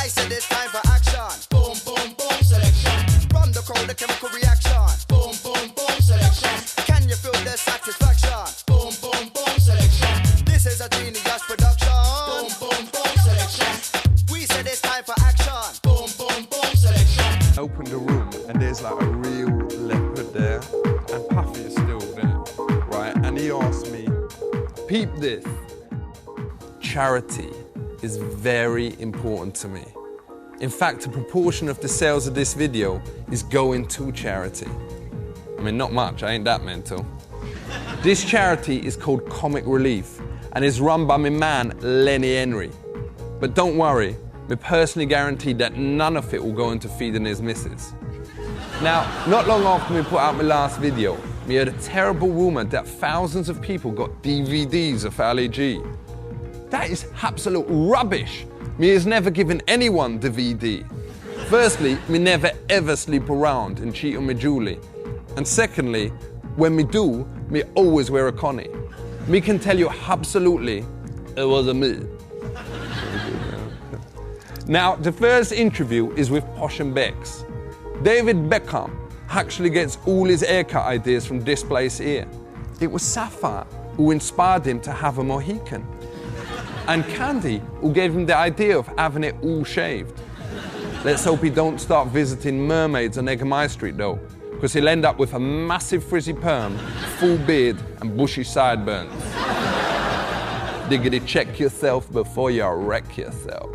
I said it's time for action. Boom, boom, boom, selection. From the crowd, the chemical reaction. Boom, boom, boom, selection. Can you feel the satisfaction? Boom, boom, boom, selection. This is a genius production. Boom, boom, boom, selection. We said it's time for action. Boom, boom, boom, selection. Open the room and there's like a real leopard there, and Puffy is still there, right? And he asked me, peep this. Charity is very important to me. In fact, a proportion of the sales of this video is going to charity. I mean, not much, I ain't that mental. This charity is called Comic Relief and is run by my man, Lenny Henry. But don't worry, me personally guaranteed that none of it will go into feeding his missus. Now, not long after we put out my last video, we heard a terrible rumour that thousands of people got DVDs of Ali G. That is absolute rubbish. Me has never given anyone DVD. Firstly, me never ever sleep around and cheat on me Julie. And secondly, when me do, me always wear a Connie. Me can tell you absolutely, it wasn't me. Now, the first interview is with Posh and Bex. David Beckham actually gets all his haircut ideas from this place here. It was Sapphire who inspired him to have a Mohican. And Candy who gave him the idea of having it all shaved. Let's hope he don't start visiting mermaids on Eggermai Street though, because he'll end up with a massive frizzy perm, full beard and bushy sideburns. Diggity, check yourself before you wreck yourself.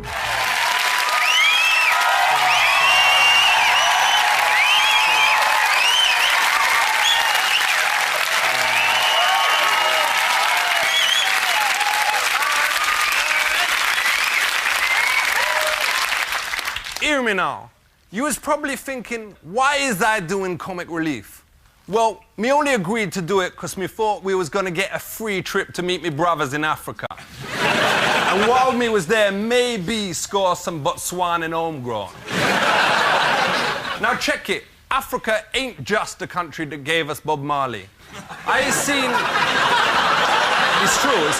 Hear me now. You was probably thinking, why is I doing Comic Relief? Well, me only agreed to do it because me thought we was gonna get a free trip to meet me brothers in Africa. And while me was there, maybe score some Botswana homegrown. Now check it. Africa ain't just the country that gave us Bob Marley. I seen... It's true.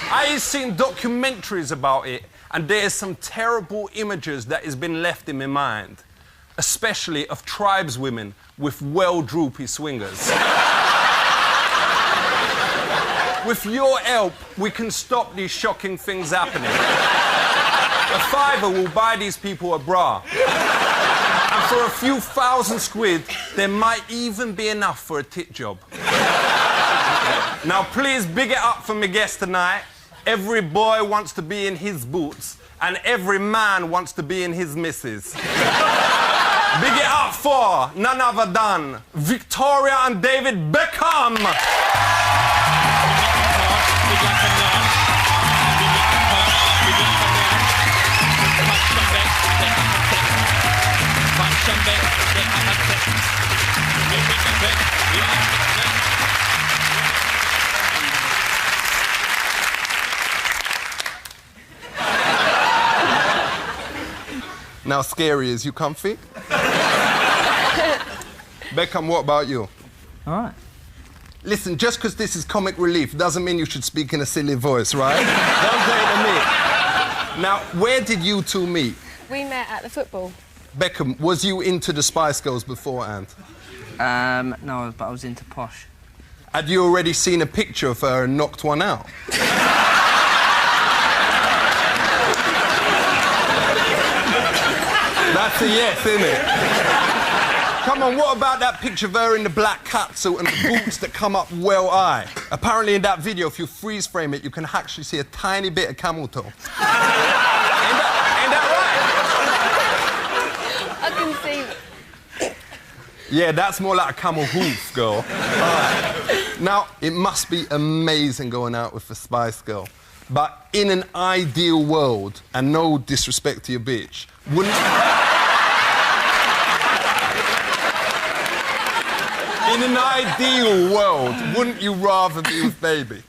I seen documentaries about it, and there's some terrible images that has been left in my mind, especially of tribeswomen with well-droopy swingers. With your help, we can stop these shocking things happening. A fiver will buy these people a bra. And for a few thousand quid, there might even be enough for a tit job. Now, please big it up for my guest tonight. Every boy wants to be in his boots, and every man wants to be in his missus. Big it up for none other than Victoria and David Beckham. Now, Scary, is you comfy? Beckham, what about you? All right. Listen, just because this is Comic Relief doesn't mean you should speak in a silly voice, right? Don't say it to me. Now, where did you two meet? We met at the football. Beckham, was you into the Spice Girls beforehand? No, but I was into Posh. Had you already seen a picture of her and knocked one out? That's a yes, isn't it? Come on, what about that picture of her in the black catsuit and the boots that come up well high? Apparently in that video, if you freeze frame it, you can actually see a tiny bit of camel toe. Ain't that I can see. Yeah, that's more like a camel hoof, girl. Right. Now, it must be amazing going out with a Spice Girl. But in an ideal world, and no disrespect to your bitch, wouldn't... In an ideal world, wouldn't you rather be with Baby?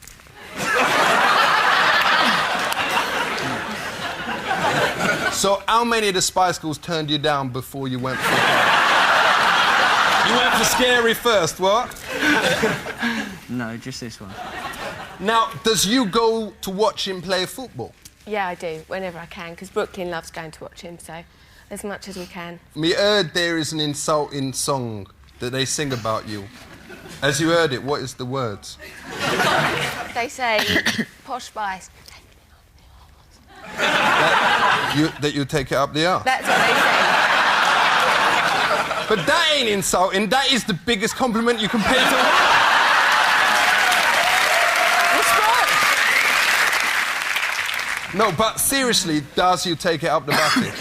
So how many of the Spice Girls turned you down before you went for her? You went for Scary first, what? No, just this one. Now, does you go to watch him play football? Yeah, I do, whenever I can, because Brooklyn loves going to watch him, so as much as we can. Me heard there is an insulting song that they sing about you. As you heard it, what is the words? They say, posh spice. That you take it up the arse. That's what they say. But that ain't insulting. That is the biggest compliment you can pay to a woman. No, but seriously, does you take it up the bucket?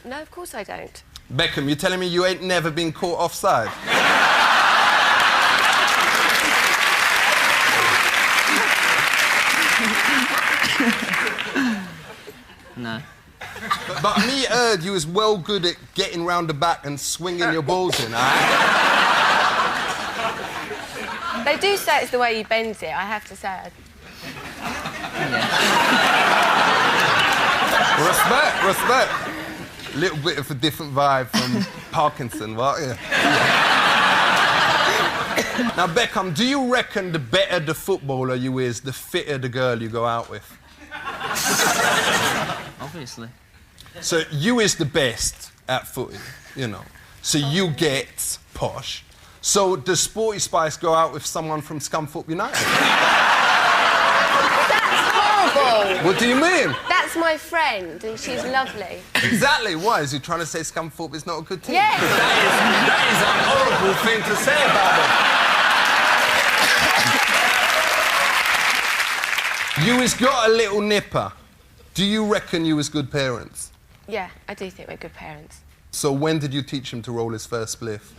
No, of course I don't. Beckham, you telling me you ain't never been caught offside? No. But me heard you was well good at getting round the back and swinging your balls in, They do say it's the way he bends it, I have to say. Respect. A little bit of a different vibe from Parkinson, what? Yeah. Now, Beckham, do you reckon the better the footballer you is, the fitter the girl you go out with? Obviously. So you is the best at footy, you know. So you get posh. So does Sporty Spice go out with someone from Scunthorpe United? That's horrible! What do you mean? That's my friend, and she's lovely. Exactly. Why? Is he trying to say Scunthorpe is not a good team? Yes! That is a horrible thing to say about them. You has got a little nipper. Do you reckon you was good parents? Yeah, I do think we're good parents. So when did you teach him to roll his first spliff?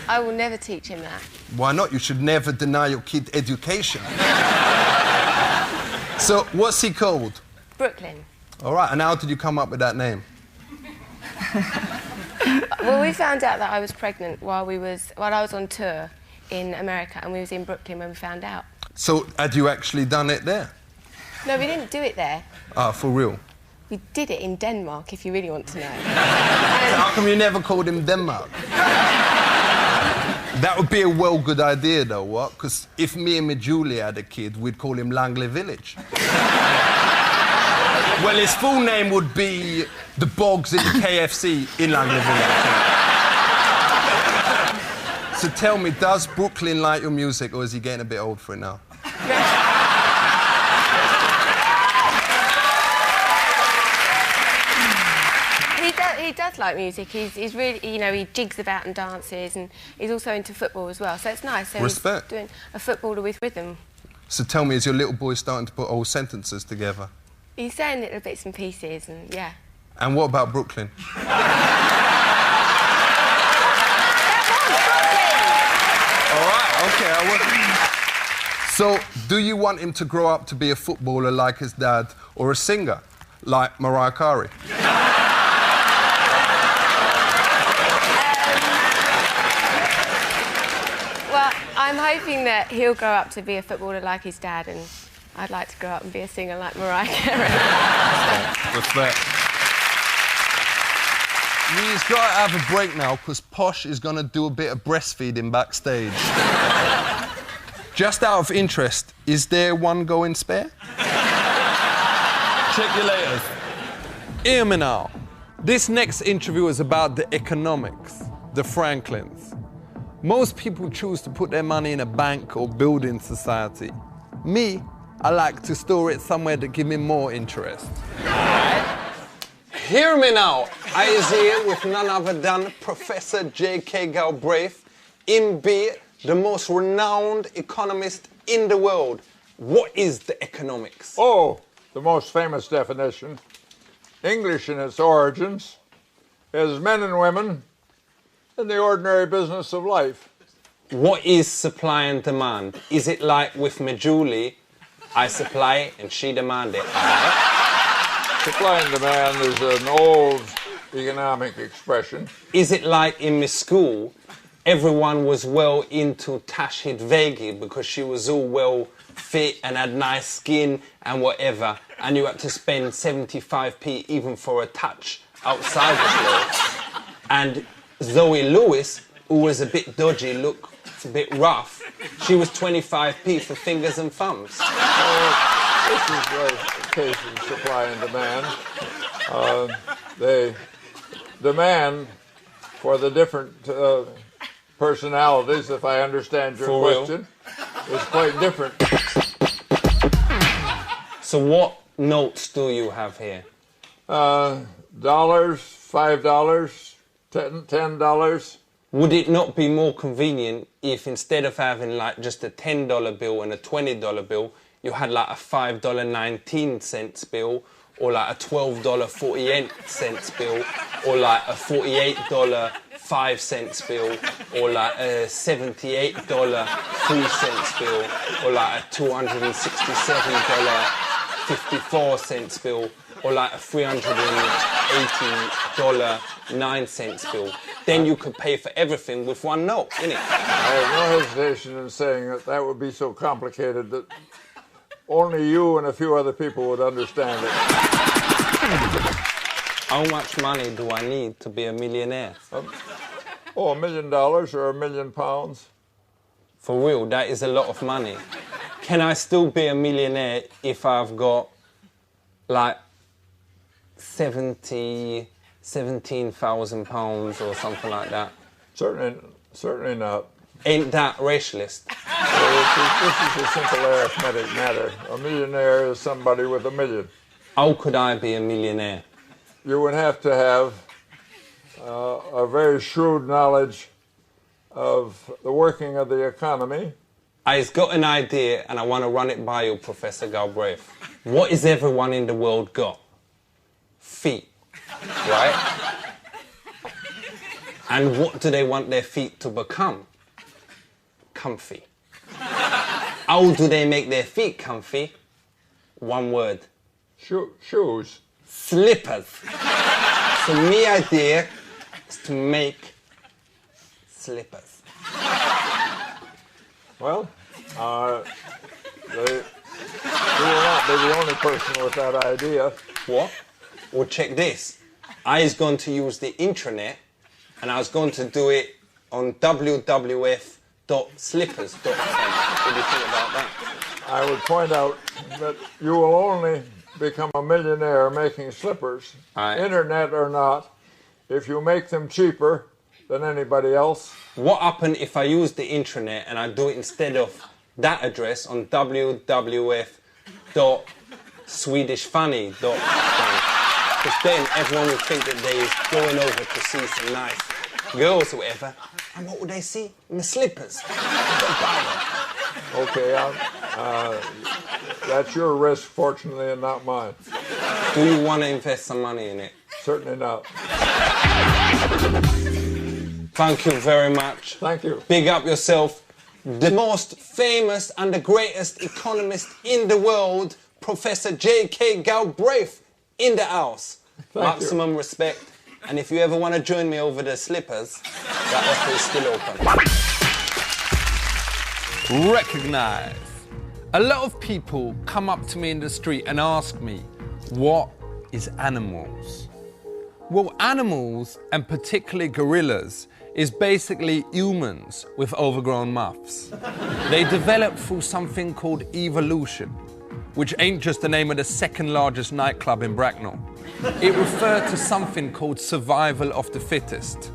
I will never teach him that. Why not? You should never deny your kid education. So what's he called? Brooklyn. All right, and how did you come up with that name? Well, we found out that I was pregnant while I was on tour in America, and we was in Brooklyn when we found out. So had you actually done it there? No, we didn't do it there. Ah, for real? We did it in Denmark, if you really want to know. How come you never called him Denmark? That would be a well good idea, though, what? Because if me and Julie had a kid, we'd call him Langley Village. Well, his full name would be the Bogs in the KFC in Langley Village. So tell me, does Brooklyn like your music, or is he getting a bit old for it now? He does like music. He's really, you know, he jigs about and dances, and he's also into football as well. So it's nice. So Respect. He's doing a footballer with rhythm. So tell me, is your little boy starting to put whole sentences together? He's saying little bits and pieces, and yeah. And what about Brooklyn? All right, okay. So, do you want him to grow up to be a footballer like his dad, or a singer like Mariah Carey? Well, I'm hoping that he'll grow up to be a footballer like his dad, and I'd like to grow up and be a singer like Mariah Carey. Respect. We've got to have a break now, because Posh is going to do a bit of breastfeeding backstage. Just out of interest, is there one going spare? Check you later. Hear me now. This next interview is about the economics, the Franklins. Most people choose to put their money in a bank or building society. Me, I like to store it somewhere that give me more interest. Hear me now. I is here with none other than Professor J.K. Galbraith, MB, the most renowned economist in the world. What is the economics? Oh, the most famous definition, English in its origins, is men and women in the ordinary business of life. What is supply and demand? Is it like with me Julie, I supply and she demand it? Supply and demand is an old economic expression. Is it like in my school, everyone was well into Tashhid Vegi because she was all well fit and had nice skin and whatever, and you had to spend 75p even for a touch outside the clothes? And Zoe Lewis, who was a bit dodgy, looked a bit rough, She was 25p for fingers and thumbs. This is a case of supply and demand. The demand for the different personalities, if I understand your question, is quite different. So what notes do you have here? Dollars, $5, $10. Would it not be more convenient if instead of having like just a $10 bill and a $20 bill, you had like a $5.19 bill, or like a $12.48 bill, or like a $48.05 bill, or like a $78.03 bill, or like a $267.54 bill, or like a $380.09 bill? Then you could pay for everything with one note, innit? I have no hesitation in saying that that would be so complicated that only you and a few other people would understand it. How much money do I need to be a millionaire? $1 million or £1 million. For real, that is a lot of money. Can I still be a millionaire if I've got like 17,000 pounds or something like that? Certainly not. Ain't that racialist? This is a simple arithmetic matter. A millionaire is somebody with $1 million. How could I be a millionaire? You would have to have a very shrewd knowledge of the working of the economy. I've got an idea and I want to run it by you, Professor Galbraith. What is everyone in the world got? Feet, right? And what do they want their feet to become? Comfy. How do they make their feet comfy? One word. Shoes. Slippers. So my idea is to make slippers. Well, you will not be the only person with that idea. What? Well, check this. I was going to use the intranet and I was going to do it on wwf.slippers.com. What do you think about that? I would point out that you will only become a millionaire making slippers, internet or not, if you make them cheaper than anybody else. What happens if I use the intranet and I do it instead of that address on wwf.swedishfunny.com? Because then everyone will think that they're going over to see some nice girls or whatever. And what would they see? My slippers. Okay, that's your risk, fortunately, and not mine. Do you want to invest some money in it? Certainly not. Thank you very much. Thank you. Big up yourself. The most famous and the greatest economist in the world, Professor J.K. Galbraith, in the house. Maximum respect. And if you ever want to join me over the slippers, that offer is still open. Recognize. A lot of people come up to me in the street and ask me, what is animals? Well, animals, and particularly gorillas, is basically humans with overgrown muffs. They develop through something called evolution, which ain't just the name of the second largest nightclub in Bracknell. It referred to something called survival of the fittest.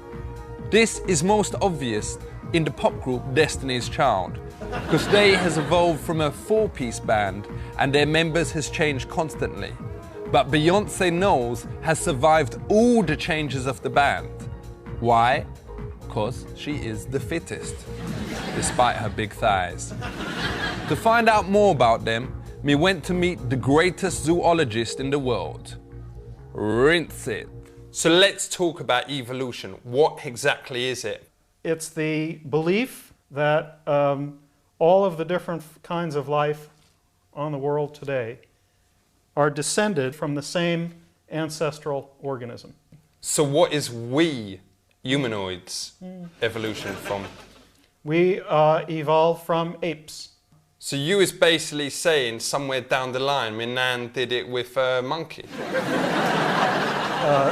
This is most obvious in the pop group Destiny's Child, because they has evolved from a four-piece band and their members has changed constantly. But Beyoncé Knowles has survived all the changes of the band. Why? Because she is the fittest, despite her big thighs. To find out more about them, me went to meet the greatest zoologist in the world. Rinse it. So let's talk about evolution. What exactly is it? It's the belief that all of the different kinds of life on the world today are descended from the same ancestral organism. So what is we humanoids evolution from? We evolved from apes. So you is basically saying somewhere down the line, my nan did it with a monkey?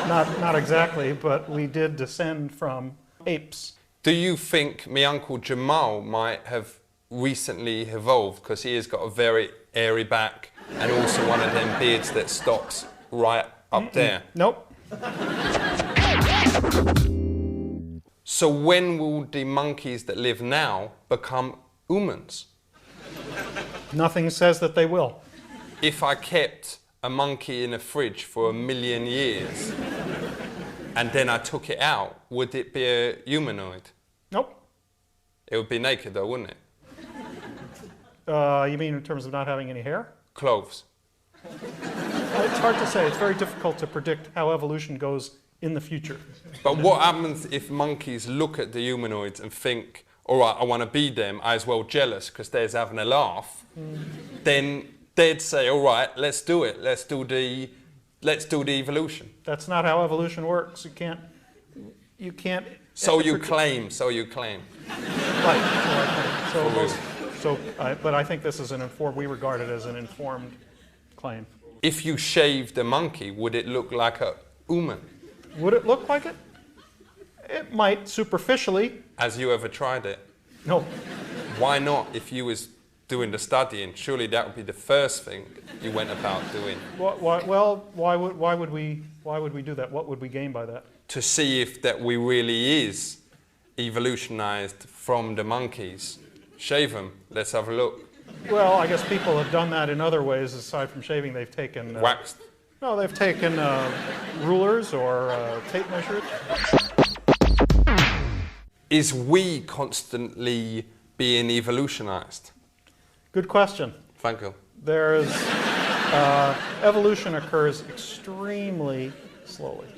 Not exactly, but we did descend from apes. Do you think my Uncle Jamal might have recently evolved because he has got a very airy back and also one of them beards that stops right up there. Nope. So when will the monkeys that live now become humans? Nothing says that they will. If I kept a monkey in a fridge for 1 million years and then I took it out, would it be a humanoid? Nope. It would be naked though, wouldn't it? You mean in terms of not having any hair? Clothes. It's hard to say. It's very difficult to predict how evolution goes in the future. But what happens if monkeys look at the humanoids and think, all right, I want to be them, I as well jealous because they're having a laugh, then they'd say, all right, let's do it. Let's do the evolution. That's not how evolution works. You can't. So you claim. Right. But I think this is we regard it as an informed claim. If you shaved a monkey, would it look like a human? Would it look like it? It might superficially. Has you ever tried it? No. Why not? If you was doing the studying, surely that would be the first thing you went about doing. Why would we do that? What would we gain by that? To see if that we really is evolutionized from the monkeys. Shave them. Let's have a look. Well, I guess people have done that in other ways aside from shaving. They've taken waxed. No, they've taken rulers or tape measures. Is we constantly being evolutionized? Good question. Thank you. There's evolution occurs extremely slowly.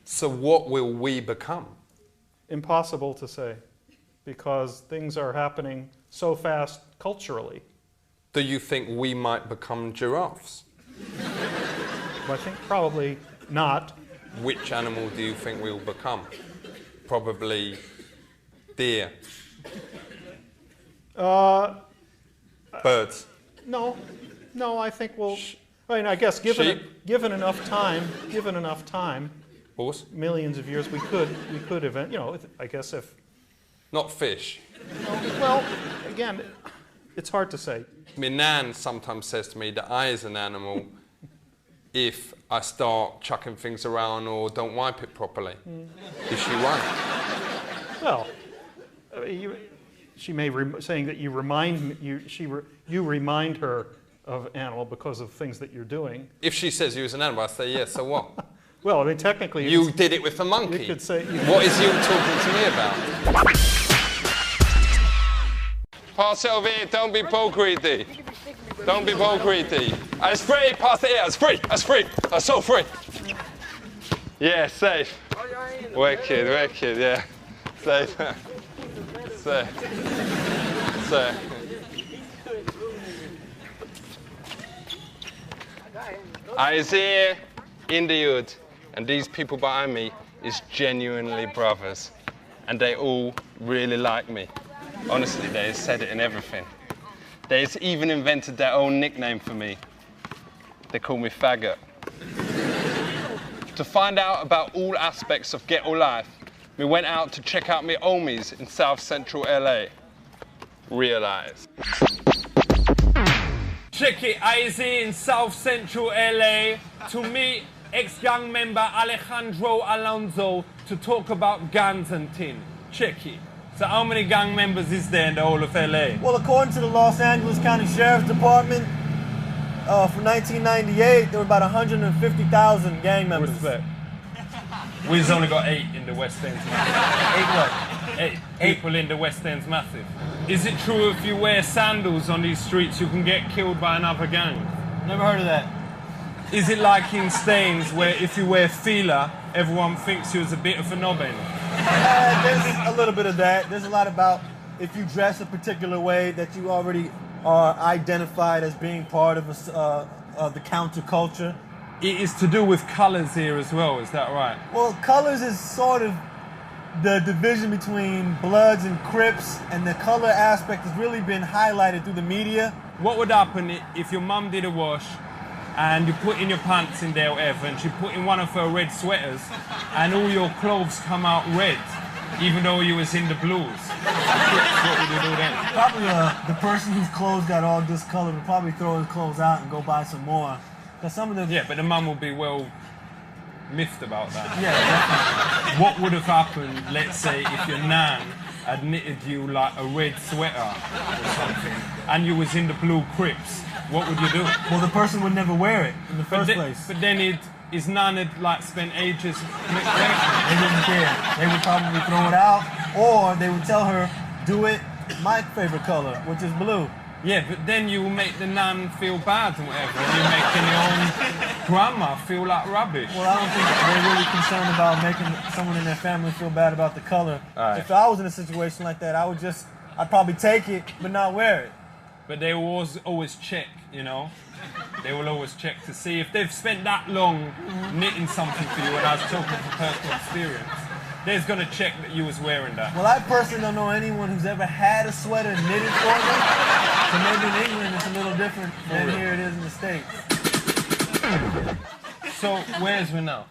So what will we become? Impossible to say, because things are happening so fast culturally. Do you think we might become giraffes? I think probably not. Which animal do you think we'll become? Probably deer. Birds. No, I think we'll. I guess given enough time, horse. Millions of years, we could I guess if. Not fish. Well, again, it's hard to say. My nan sometimes says to me that I is an animal if I start chucking things around or don't wipe it properly. Is she right? Well, she may saying that you remind her of animal because of things that you're doing. If she says you was an animal, I say yes. So what? Well, I mean, technically, you did it with a monkey. You could say. What is you talking to me about? Pass it over here. Don't be ball greedy. Don't be ball greedy. It's free. Pass it here. It's free. That's free. That's so free. Yeah, safe. Wicked. Yeah, safe. Safe. I is here in the hood, and these people behind me is genuinely brothers, and they all really like me. Honestly, they said it in everything. They even invented their own nickname for me. They call me Faggot. To find out about all aspects of ghetto life, we went out to check out my homies in South Central LA. Realize. Check it, I is here in South Central LA to meet ex-gang member Alejandro Alonso to talk about guns and tin. Check it. So how many gang members is there in the whole of LA? Well, according to the Los Angeles County Sheriff's Department, for 1998, there were about 150,000 gang members. Respect. We've only got 8 in the West End's massive. 8 people in the West End's massive. Is it true if you wear sandals on these streets you can get killed by another gang? Never heard of that. Is it like in Staines where if you wear Fila, everyone thinks you're a bit of a knobbin? There's a little bit of that. There's a lot about if you dress a particular way that you already are identified as being part of the counterculture. It is to do with colours here as well, is that right? Well, colours is sort of the division between Bloods and Crips, and the color aspect has really been highlighted through the media. What would happen if your mum did a wash and you put in your pants in there or whatever, and she put in one of her red sweaters and all your clothes come out red? Even though you was in the blues. What would you do then? Probably the person whose clothes got all discolored would probably throw his clothes out and go buy some more. Cause some of the Yeah, but the mum will be well miffed about that. yeah, definitely. What would have happened, let's say, if your nan had knitted you like a red sweater or something, and you was in the blue Crips? What would you do? Well, the person would never wear it in the first place. But then his nan had like spent ages. They wouldn't care. They would probably throw it out, or they would tell her, do it my favorite color, which is blue. Yeah, but then you make the nan feel bad and whatever, and you're making your own grandma feel like rubbish. Well, I don't think they're really concerned about making someone in their family feel bad about the color. Right. If I was in a situation like that, I'd probably take it, but not wear it. But they will always check, you know? They will always check to see if they've spent that long knitting something for you, and I was talking from personal experience. They're going to check that you was wearing that. Well, I personally don't know anyone who's ever had a sweater knitted for them. So maybe in England it's a little different than here it is in the States. So, where's we now?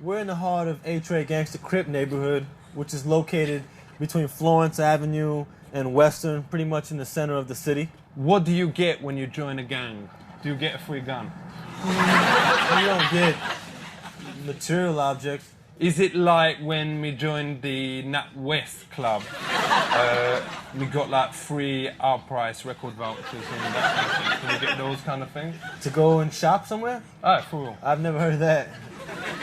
We're in the heart of A-Trade Gangster Crip neighborhood, which is located between Florence Avenue and Western, pretty much in the center of the city. What do you get when you join a gang? Do you get a free gun? You don't get material objects. Is it like when we joined the Nat West Club? We got like free our price record vouchers and that kind of thing. Can you get those kind of things? To go and shop somewhere? Ah, for real. I've never heard of that.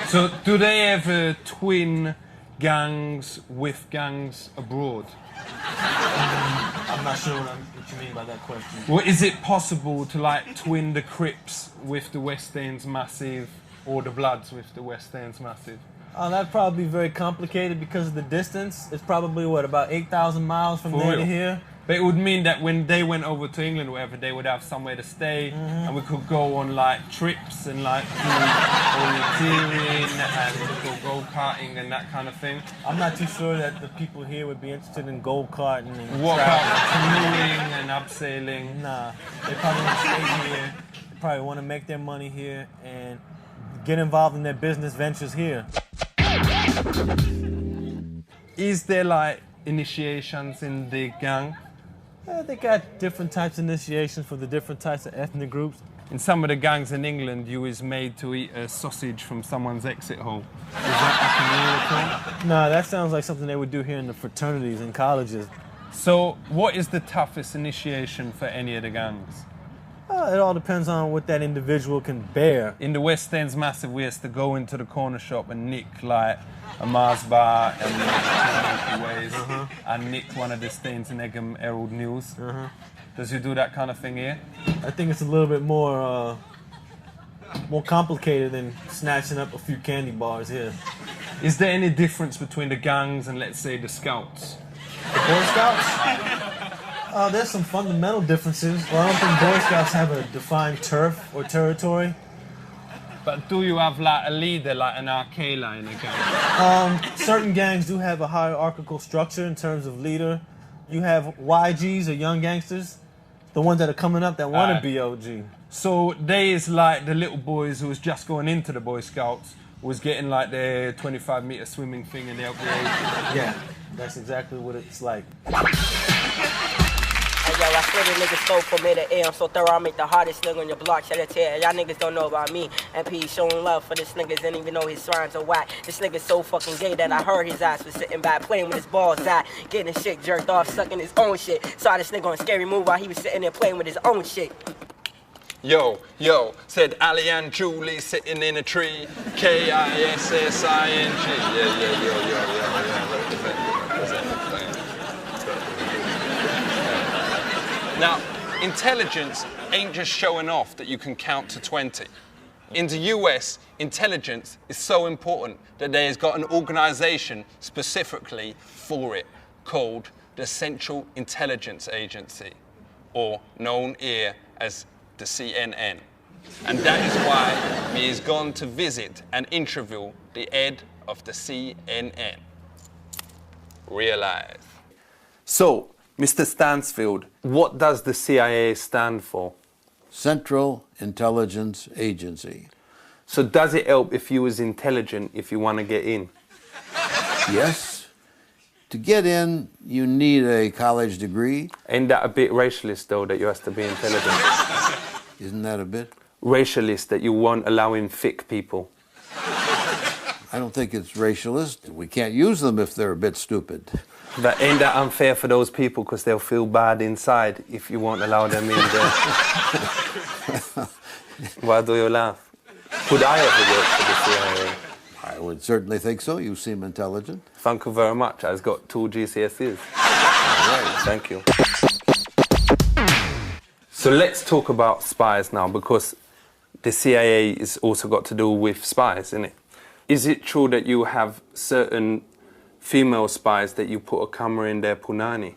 So, do they ever twin gangs with gangs abroad? I'm not sure what you mean by that question. Well, is it possible to like twin the Crips with the West End's Massive, or the Bloods with the West End's Massive? That'd probably be very complicated because of the distance. It's probably, what, about 8,000 miles from there to here? But it would mean that when they went over to England or whatever, they would have somewhere to stay, and we could go on like trips and like do orienteering and go-karting and that kind of thing. I'm not too sure that the people here would be interested in go-karting and What about canoeing and abseiling? Nah, they probably want to stay here. They probably want to make their money here and get involved in their business ventures here. Is there like initiations in the gang? They got different types of initiations for the different types of ethnic groups. In some of the gangs in England, you is made to eat a sausage from someone's exit hole. Is that happening? No, that sounds like something they would do here in the fraternities and colleges. So, what is the toughest initiation for any of the gangs? It all depends on what that individual can bear. In the West End's Massive, we used to go into the corner shop and nick like a Mars bar and Milky Ways and nick one of the Staines and Egham Herald News. Does you do that kind of thing here? I think it's a little bit more complicated than snatching up a few candy bars here. Is there any difference between the gangs and, let's say, the Scouts? The Boy Scouts? There's some fundamental differences. Well, I don't think Boy Scouts have a defined turf or territory. But do you have like a leader, like an Arkela in a gang? Certain gangs do have a hierarchical structure in terms of leader. You have YGs or young gangsters, the ones that are coming up that want to be OG. So they is like the little boys who was just going into the Boy Scouts, was getting like their 25-meter swimming thing and they up there. Yeah, that's exactly what it's like. Hey, yo, I swear the niggas stole from me to air. I'm so thorough, I make the hardest nigga on your block shed a tear. Y'all niggas don't know about me. MP showing love for this niggas, didn't even know his rhymes are whack. This nigga's so fucking gay that I heard his ass was sitting back playing with his balls at. Getting his shit jerked off, sucking his own shit. Saw this nigga on Scary Movie while he was sitting there playing with his own shit. Yo, said Ali and Julie sitting in a tree. K-I-S-S-I-N-G. Now, intelligence ain't just showing off that you can count to 20. In the US, intelligence is so important that they has got an organization specifically for it called the Central Intelligence Agency, or known here as the CNN. And that is why me has gone to visit and interview the head of the CNN. Realize. So, Mr. Stansfield, what does the CIA stand for? Central Intelligence Agency. So does it help if you was intelligent if you want to get in? Yes. To get in, you need a college degree. Ain't that a bit racialist, though, that you have to be intelligent? Isn't that a bit? Racialist, that you won't allow in thick people. I don't think it's racialist. We can't use them if they're a bit stupid. That ain't that unfair for those people because they'll feel bad inside if you won't allow them in there. Why do you laugh? Could I ever work for the CIA? I would certainly think so. You seem intelligent. Thank you very much. I've got 2 GCSEs. All right. Thank you. So let's talk about spies now, because the CIA is also got to do with spies, isn't it? Is it true that you have certain female spies that you put a camera in their punani?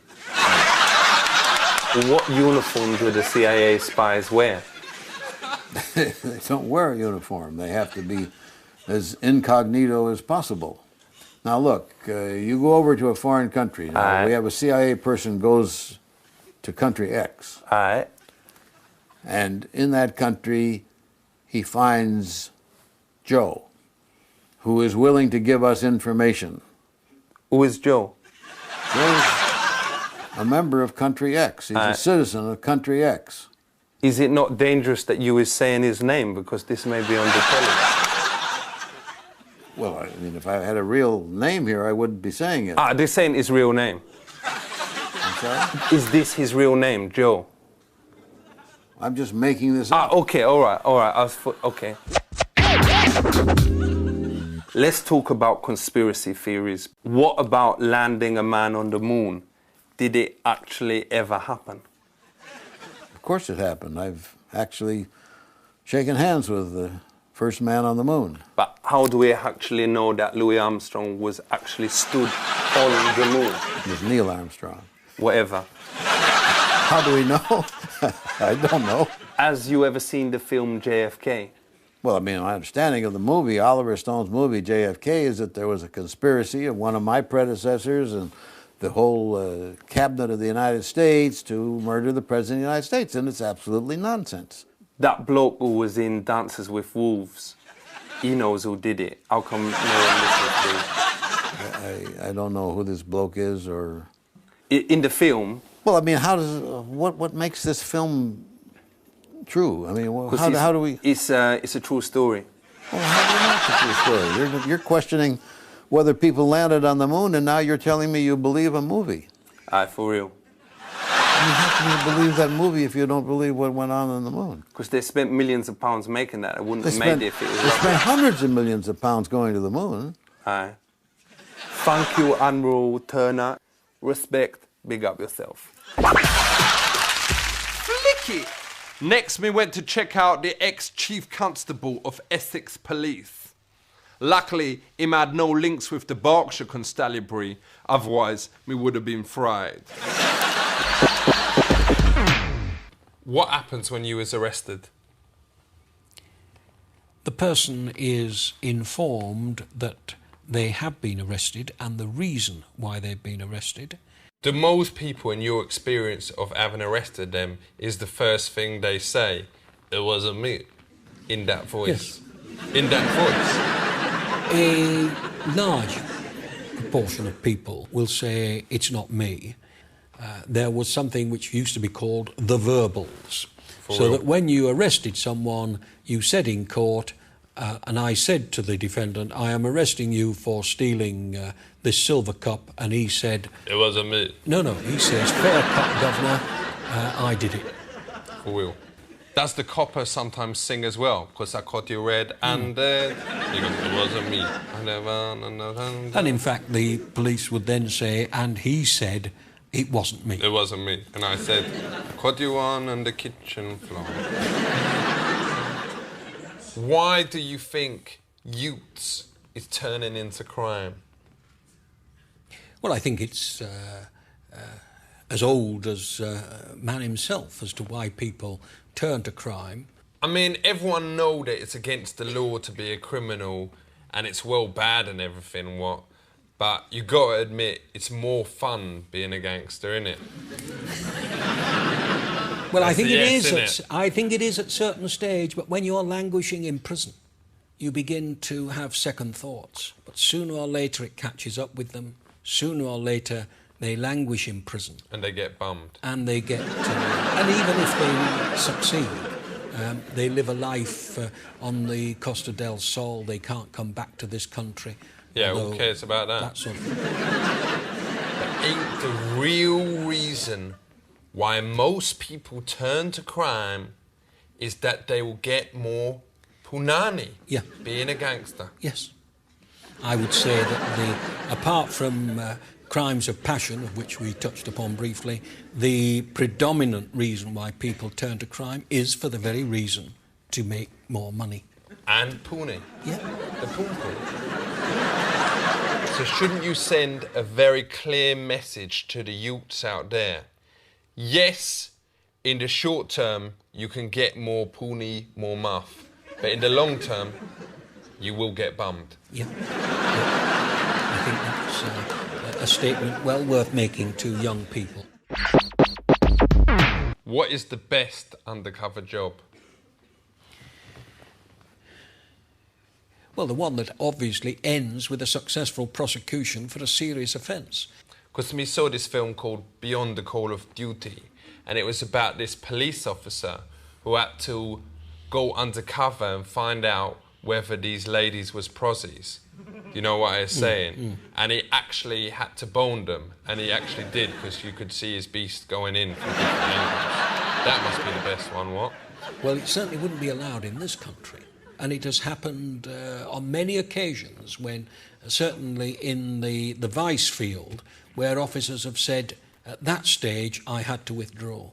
What uniform do the CIA spies wear? They don't wear a uniform. They have to be as incognito as possible. Now look, you go over to a foreign country. Now, we have a CIA person goes to country X. Aye. And in that country, he finds Joe, who is willing to give us information. Who is Joe? Joe's a member of country X. He's a citizen of country X. Is it not dangerous that you is saying his name, because this may be on the telly? Well, I mean, if I had a real name here, I wouldn't be saying it. They're saying his real name. I'm sorry? Is this his real name, Joe? I'm just making this up. Okay, all right. Okay. Let's talk about conspiracy theories. What about landing a man on the moon? Did it actually ever happen? Of course it happened. I've actually shaken hands with the first man on the moon. But how do we actually know that Louis Armstrong was actually stood on the moon? It was Neil Armstrong. Whatever. How do we know? I don't know. Has you ever seen the film JFK? Well, I mean, my understanding of the movie, Oliver Stone's movie JFK, is that there was a conspiracy of one of my predecessors and the whole cabinet of the United States to murder the President of the United States, and it's absolutely nonsense. That bloke who was in Dances with Wolves, he knows who did it. How come no one listens to I don't know who this bloke is, or... In the film... Well, I mean, how does... What makes this film true? I mean, how do we... It's a true story. Well, how do you know it's a true story? You're questioning whether people landed on the moon, and now you're telling me you believe a movie. For real. I mean, how can you believe that movie if you don't believe what went on the moon? Because they spent millions of pounds making that. I wouldn't have made it if it was... They spent hundreds of millions of pounds going to the moon. Aye. Thank you, Admiral Turner. Respect. Big up yourself. Flicky! Next, we went to check out the ex-Chief Constable of Essex Police. Luckily, him had no links with the Berkshire Constabulary, otherwise we would have been fried. What happens when you was arrested? The person is informed that they have been arrested and the reason why they've been arrested. Do most people, in your experience of having arrested them, is the first thing they say, "It wasn't me," in that voice? Yes. In that voice? A large proportion of people will say, "It's not me." There was something which used to be called the verbals. So that when you arrested someone, you said in court, and I said to the defendant, "I am arresting you for stealing this silver cup," and he said... It wasn't me. No, he says, "Fair cup, Governor, I did it." For real. Does the copper sometimes sing as well? Because I caught you red and dead. It wasn't me. And in fact, the police would then say, "And he said, it wasn't me." It wasn't me. And I said, "Caught you on the kitchen floor." Why do you think youths is turning into crime? Well, I think it's as old as man himself as to why people turn to crime. I mean, everyone know that it's against the law to be a criminal and it's well bad and everything, but you gotta admit, it's more fun being a gangster, innit? Well, I think I think it is at a certain stage, but when you're languishing in prison, you begin to have second thoughts. But sooner or later it catches up with them. sooner or later they languish in prison. And they get bummed. And they get, and even if they succeed, they live a life on the Costa del Sol. They can't come back to this country. Yeah, who cares about that? That sort of thing. But ain't the real reason why most people turn to crime is that they will get more punani, being a gangster? Yes. I would say that apart from crimes of passion, of which we touched upon briefly, the predominant reason why people turn to crime is for the very reason to make more money. And puni. Yeah. The poon. So shouldn't you send a very clear message to the youths out there? Yes, in the short term, you can get more puni, more muff. But in the long term, you will get bummed. Yeah. I think that's a statement well worth making to young people. What is the best undercover job? Well, the one that obviously ends with a successful prosecution for a serious offence. Because we saw this film called Beyond the Call of Duty, and it was about this police officer who had to go undercover and find out whether these ladies was prosies. You know what I'm saying? And he actually had to bone them, and he actually did, because you could see his beast going in from different angles. That must be the best one, what? Well, it certainly wouldn't be allowed in this country. And it has happened on many occasions when, certainly in the vice field, where officers have said, at that stage, I had to withdraw.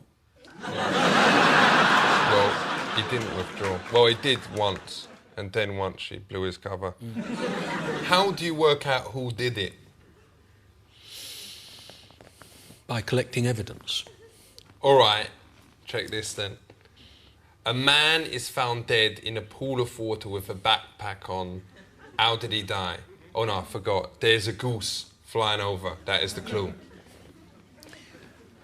Well, he didn't withdraw. Well, he did once, and then once he blew his cover. How do you work out who did it? By collecting evidence. All right, check this then. A man is found dead in a pool of water with a backpack on. How did he die? Oh no, I forgot. There's a goose flying over. That is the clue.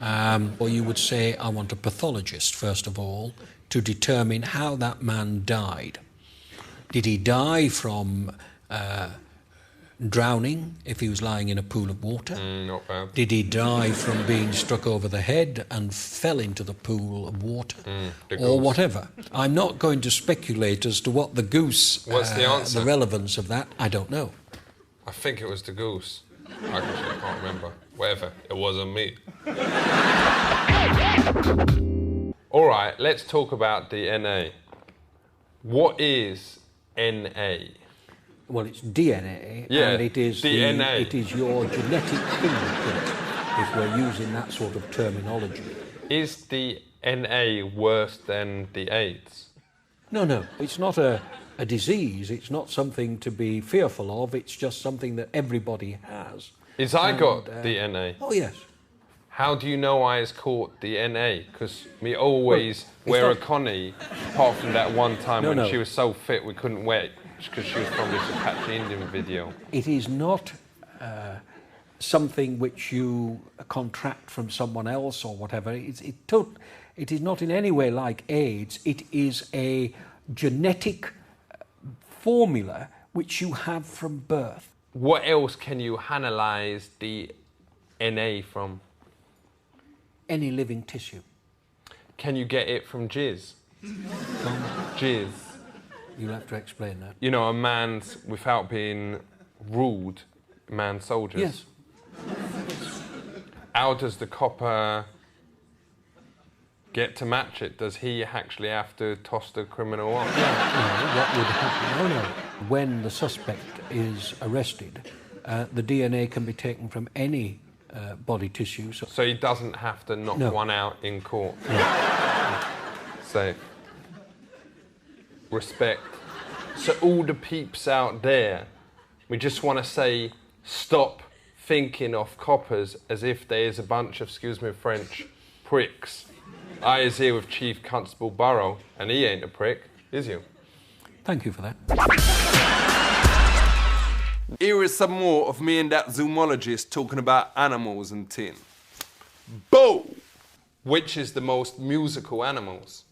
Or you would say, I want a pathologist, first of all, to determine how that man died. Did he die from drowning if he was lying in a pool of water? Not bad. Did he die from being struck over the head and fell into the pool of water? Or whatever. I'm not going to speculate as to what the goose... What's the answer? The relevance of that, I don't know. I think it was the goose. I can't remember. Whatever, it wasn't me. All right, let's talk about the NA. What is NA? Well, it's DNA, yeah, and it is DNA. It is your genetic fingerprint, if we're using that sort of terminology. Is the NA worse than the AIDS? No, it's not a disease. It's not something to be fearful of. It's just something that everybody has. Is I got the NA? Oh, yes. How do you know I has caught the NA? Because we always wear a Connie, apart from that one time when she was so fit we couldn't wear it because she was from this Apache Indian video. It is not something which you contract from someone else or whatever. It is not in any way like AIDS. It is a genetic formula which you have from birth. What else can you analyse the NA from? Any living tissue. Can you get it from jizz? Jizz. You'll have to explain that. You know, a man's, without being rude, man soldiers. Yes. How does the copper get to match it? Does he actually have to toss the criminal off? No, what would happen? No. When the suspect is arrested, the DNA can be taken from any body tissue. So he doesn't have to knock one out in court? No. Safe. Respect. So all the peeps out there, we just want to say, stop thinking of coppers as if there's a bunch of, excuse me French, pricks. I is here with Chief Constable Burrow, and he ain't a prick, is you? Thank you for that. Here is some more of me and that zoologist talking about animals and tin. Boo! Which is the most musical animals?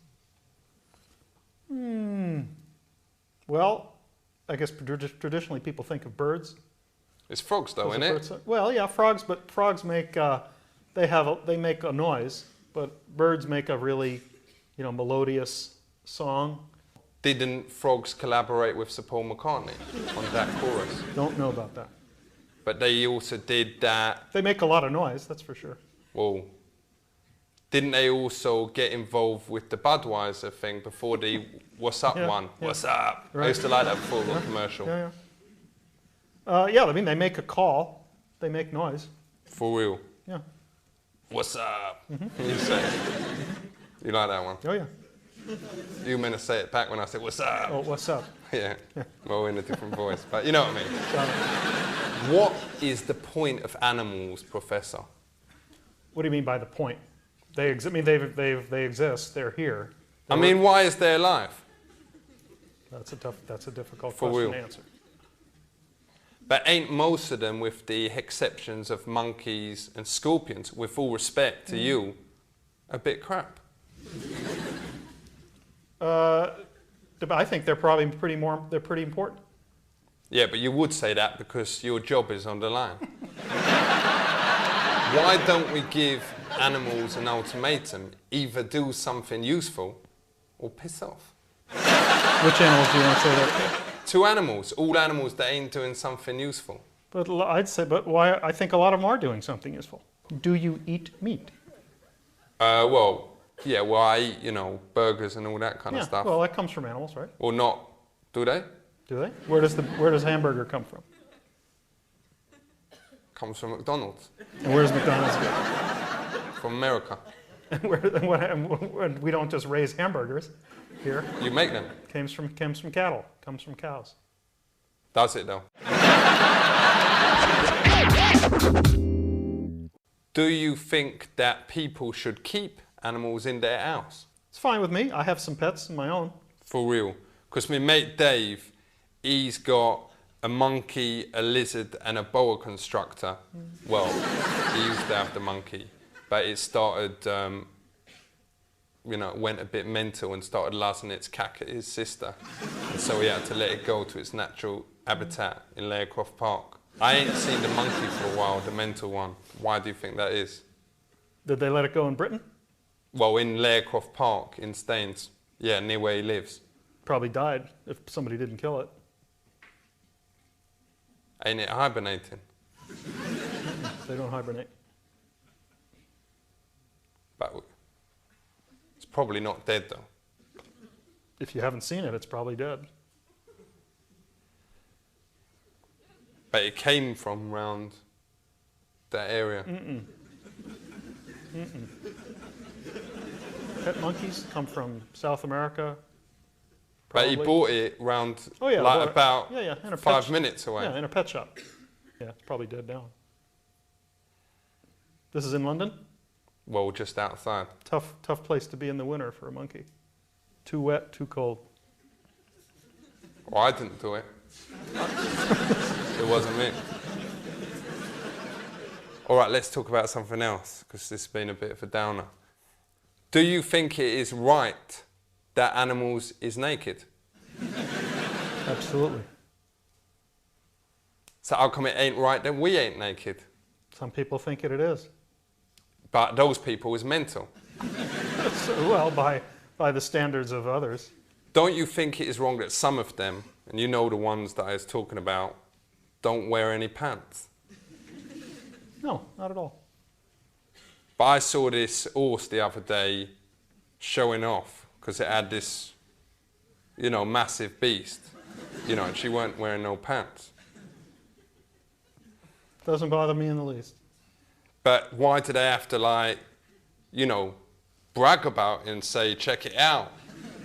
Well, I guess traditionally people think of birds. It's frogs though, isn't it? Well, yeah, frogs, but frogs make, they make a noise, but birds make a really, melodious song. Didn't frogs collaborate with Sir Paul McCartney on that chorus? Don't know about that. But they also did that. They make a lot of noise, that's for sure. Well, didn't they also get involved with the Budweiser thing before the What's Up one? Yeah. What's up? Right. I used to like that before the commercial. Yeah, I mean, they make a call. They make noise. For real? Yeah. What's up? You say it. You like that one? Oh, yeah. You meant to say it back when I said, what's up? Oh, what's up? Yeah. Well, in a different voice, but you know what I mean. What is the point of animals, Professor? What do you mean by the point? They exist. They're here. I mean, why is they alive? That's a difficult question to answer. But ain't most of them, with the exceptions of monkeys and scorpions, with all respect to you, a bit crap? I think they're probably pretty important. Yeah, but you would say that because your job is on the line. Why don't we give animals an ultimatum? Either do something useful or piss off. Which animals do you want to say that to? To animals, all animals that ain't doing something useful. But I'd say, but why? I think a lot of them are doing something useful. Do you eat meat? Well, yeah, well, I eat, burgers and all that kind of stuff. Well, that comes from animals, right? Or not. Do they? Do they? Where does hamburger come from? Comes from McDonald's. And where does McDonald's go? From America. And we don't just raise hamburgers here. You make them. Comes from cattle. Comes from cows. Does it though? Do you think that people should keep animals in their house? It's fine with me. I have some pets of my own. For real. Because my mate Dave, he's got a monkey, a lizard and a boa constrictor. Well, he used to have the monkey, but it started, went a bit mental and started lasting its cack at his sister. And so he had to let it go to its natural habitat in Layercroft Park. I ain't seen the monkey for a while, the mental one. Why do you think that is? Did they let it go in Britain? Well, in Layercroft Park in Staines. Yeah, near where he lives. Probably died if somebody didn't kill it. Ain't it hibernating? They don't hibernate. But it's probably not dead though. If you haven't seen it, it's probably dead. But it came from around that area. Pet monkeys come from South America. Probably. But he bought it round about in 5 minutes away. Yeah, in a pet shop. Yeah, it's probably dead now. This is in London? Well, just outside. Tough place to be in the winter for a monkey. Too wet, too cold. Well, I didn't do it. It wasn't me. All right, let's talk about something else, because this has been a bit of a downer. Do you think it is right that animals is naked? Absolutely. So how come it ain't right that we ain't naked? Some people think it is. But those people is mental. Well, by the standards of others. Don't you think it is wrong that some of them, and you know the ones that I was talking about, don't wear any pants? No, not at all. But I saw this horse the other day showing off because it had this, massive beast, and she weren't wearing no pants. Doesn't bother me in the least. But why do they have to, brag about it and say, check it out?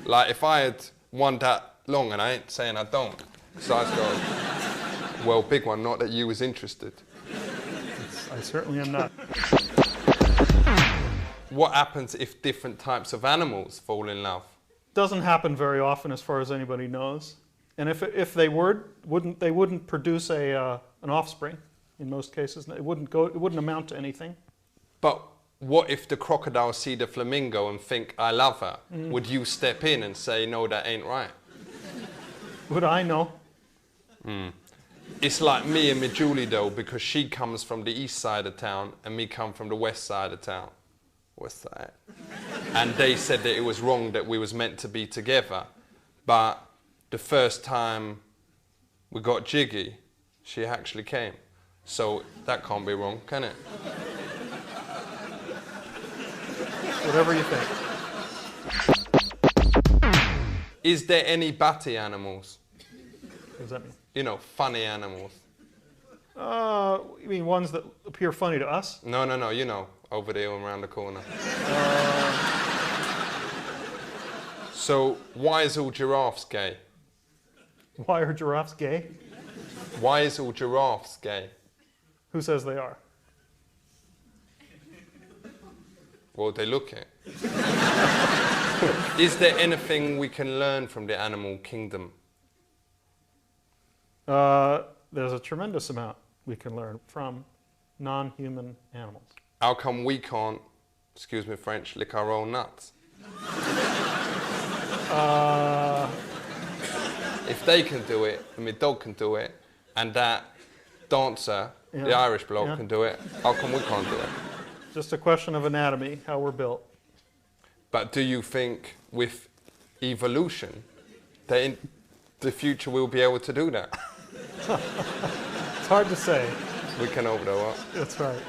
Like, if I had one that long, and I ain't saying I don't, so I'd go, well, big one, not that you was interested. I certainly am not. What happens if different types of animals fall in love? Doesn't happen very often, as far as anybody knows. And if they wouldn't produce an offspring. In most cases, it wouldn't amount to anything. But what if the crocodile see the flamingo and think, I love her? Would you step in and say, no, that ain't right? Would I know? It's like me and me Julie though, because she comes from the east side of town and me come from the west side of town. West side. And they said that it was wrong that we was meant to be together. But the first time we got jiggy, she actually came. So that can't be wrong, can it? Whatever you think. Is there any batty animals? What does that mean? You know, funny animals. You mean ones that appear funny to us? No, you know, over there and around the corner. So, why is all giraffes gay? Why are giraffes gay? Why is all giraffes gay? Who says they are? Well, they look it. Is there anything we can learn from the animal kingdom? There's a tremendous amount we can learn from non-human animals. How come we can't, excuse me French, lick our own nuts? If they can do it, and my dog can do it, and that dancer, the Irish bloke, can do it, how come we can't do it? Just a question of anatomy, how we're built. But do you think with evolution that in the future we'll be able to do that? It's hard to say. We can hope though. That's right.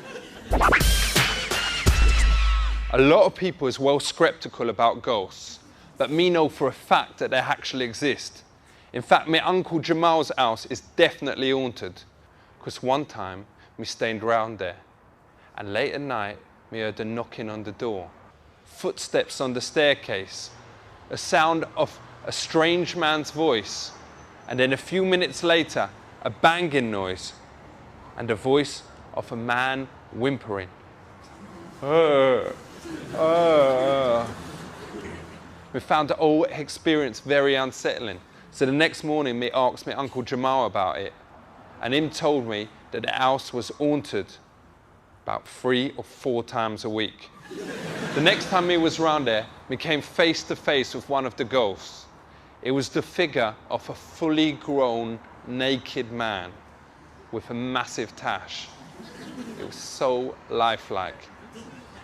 A lot of people is well skeptical about ghosts, but me know for a fact that they actually exist. In fact, my Uncle Jamal's house is definitely haunted, because one time me stayed round there, and late at night me heard a knocking on the door, footsteps on the staircase, a sound of a strange man's voice, and then a few minutes later, a banging noise, and the voice of a man whimpering. We found the whole experience very unsettling. So the next morning, me asked my Uncle Jamal about it, and him told me that the house was haunted about 3 or 4 times a week. The next time me was round there, me came face to face with one of the ghosts. It was the figure of a fully grown, naked man with a massive tash. It was so lifelike.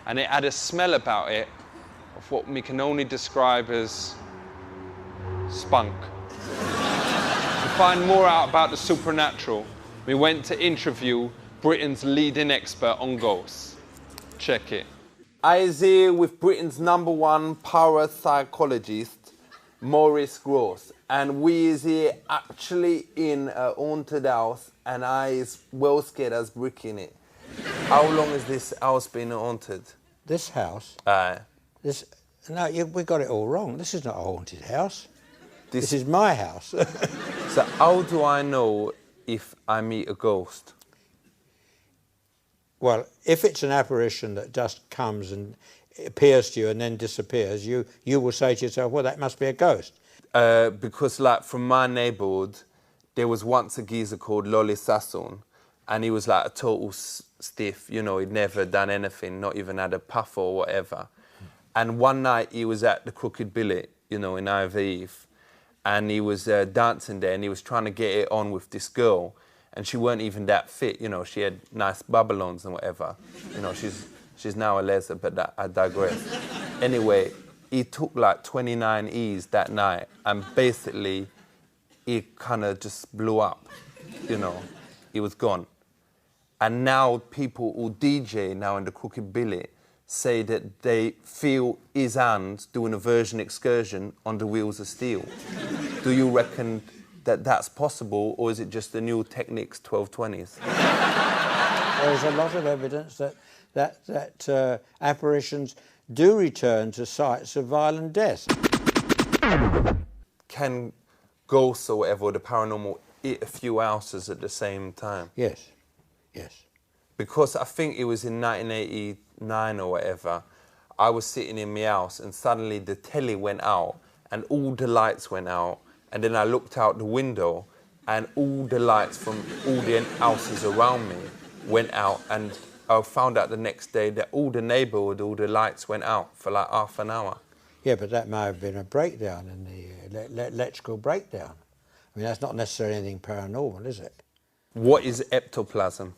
And it had a smell about it of what we can only describe as spunk. To find more out about the supernatural, we went to interview Britain's leading expert on ghosts. Check it. I is here with Britain's #1 parapsychologist, Maurice Gross, and we is here actually in a haunted house, and I is well scared as brick in it. How long has this house been haunted? This house? No, we got it all wrong. This is not a haunted house. This is my house. So how do I know if I meet a ghost? Well, if it's an apparition that just comes and appears to you and then disappears, you will say to yourself, well, that must be a ghost. Because, like, from my neighbourhood, there was once a geezer called Lolly Sassoon, and he was like a total stiff, you know, he'd never done anything, not even had a puff or whatever. And one night he was at the Crooked Billet, you know, in Ivor Eve, and he was dancing there, and he was trying to get it on with this girl, and she weren't even that fit, you know, she had nice bubble-ons and whatever. You know, she's now a leser, but I digress. Anyway, he took like 29 E's that night, and basically he kind of just blew up, you know, he was gone. And now people who DJ now in the Crooked Billet say that they feel his hands doing a version excursion on the wheels of steel. Do you reckon that that's possible, or is it just the new Technics 1220s? There's a lot of evidence that apparitions do return to sites of violent death. Can ghosts or whatever, or the paranormal, hit a few houses at the same time? Yes, yes. Because I think it was in 1989 or whatever, I was sitting in my house and suddenly the telly went out and all the lights went out, and then I looked out the window and all the lights from all the houses around me went out, and I found out the next day that all the neighbourhood, all the lights went out for like half an hour. Yeah, but that may have been a breakdown in the electrical breakdown. I mean, that's not necessarily anything paranormal, is it? What is ectoplasm?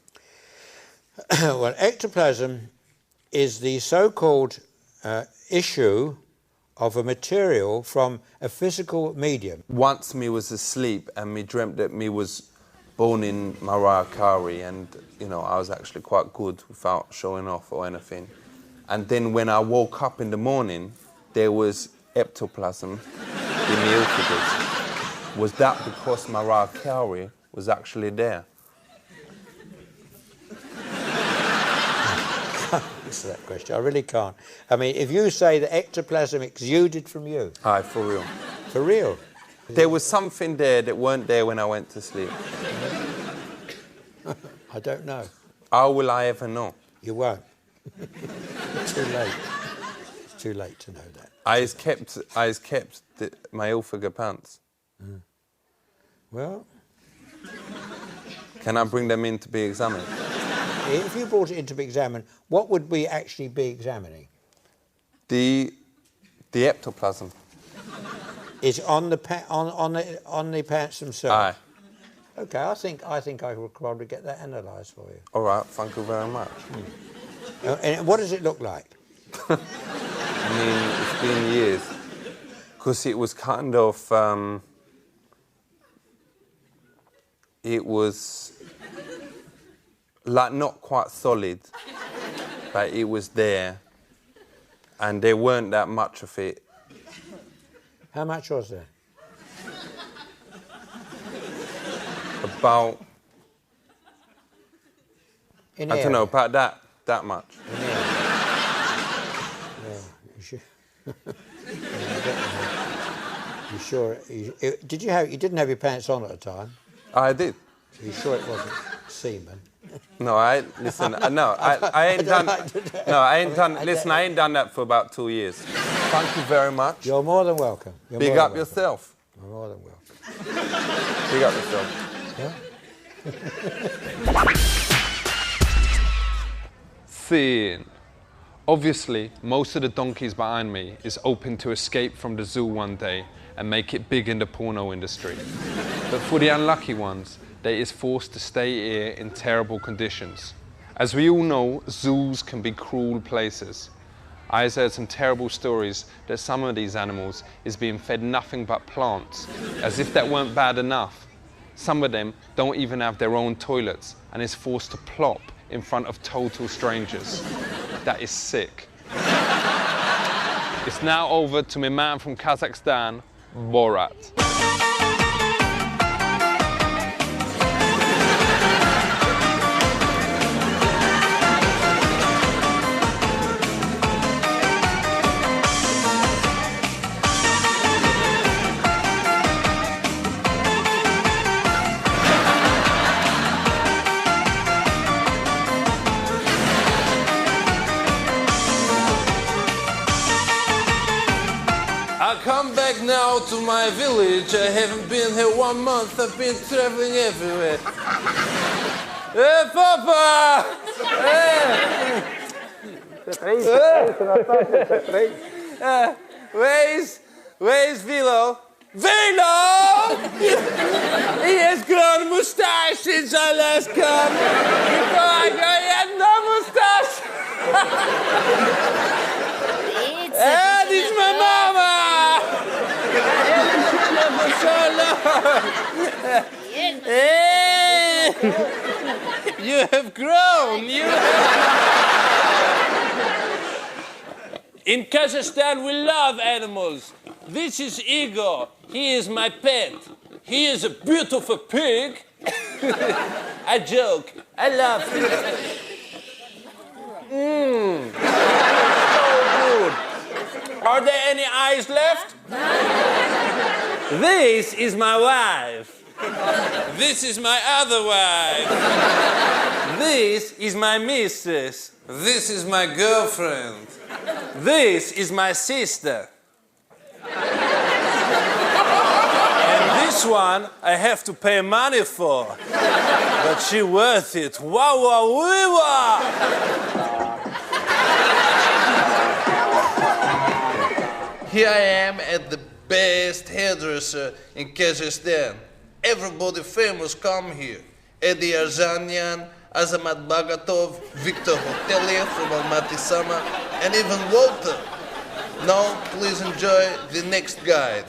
Well, ectoplasm is the so-called issue of a material from a physical medium. Once me was asleep and me dreamt that me was born in Mariah Carey, and you know I was actually quite good without showing off or anything. And then when I woke up in the morning, there was ectoplasm in the esophagus. Was that because Mariah Carey was actually there? Answer that question. I really can't. I mean, if you say that ectoplasm exuded from you. Aye, for real. For real? There was something there that weren't there when I went to sleep. I don't know. How will I ever know? You won't. It's too late. It's too late to know that. I kept my Ilfiger pants. Mm. Well... Can I bring them in to be examined? If you brought it in to be examined, what would we actually be examining? The ectoplasm. Is on the pants themselves? Aye. Okay, I think I will probably get that analysed for you. All right, thank you very much. And what does it look like? I mean, it's been years. Because it was kind of... it was... like not quite solid, but it was there. And there weren't that much of it. How much was there? About... I don't know, about that much. Yeah, you sure? You sure? You didn't have your pants on at the time? I did. Are you sure it wasn't semen? No, I ain't done. No, I ain't done. Listen, I ain't done that for about 2 years. Thank you very much. You're more than welcome. Big up yourself. You're more than welcome. Big up yourself. Yeah. Scene. Obviously, most of the donkeys behind me is hoping to escape from the zoo one day and make it big in the porno industry. But for the unlucky ones, they is forced to stay here in terrible conditions. As we all know, zoos can be cruel places. I heard some terrible stories that some of these animals is being fed nothing but plants, as if that weren't bad enough. Some of them don't even have their own toilets and is forced to plop in front of total strangers. That is sick. It's now over to my man from Kazakhstan, Borat. I come back now to my village. I haven't been here 1 month. I've been traveling everywhere. Hey, Papa! Hey! Where's Vilo? Vilo! He has grown a moustache since I last come. Before I go, he had no moustache. And it's my mama! Hey! You have grown. In Kazakhstan, we love animals. This is Igor. He is my pet. He is a beautiful pig. I joke. I love him. So good. Are there any eyes left? This is my wife. This is my other wife. This is my mistress. This is my girlfriend. This is my sister. And this one I have to pay money for. But she worth it. Wow, wow, wee, wow. Here I am at the best hairdresser in Kazakhstan. Everybody famous come here. Eddie Arzanian, Azamat Bagatov, Victor Hotelier from Almaty Sama, and even Walter. Now, please enjoy the next guide.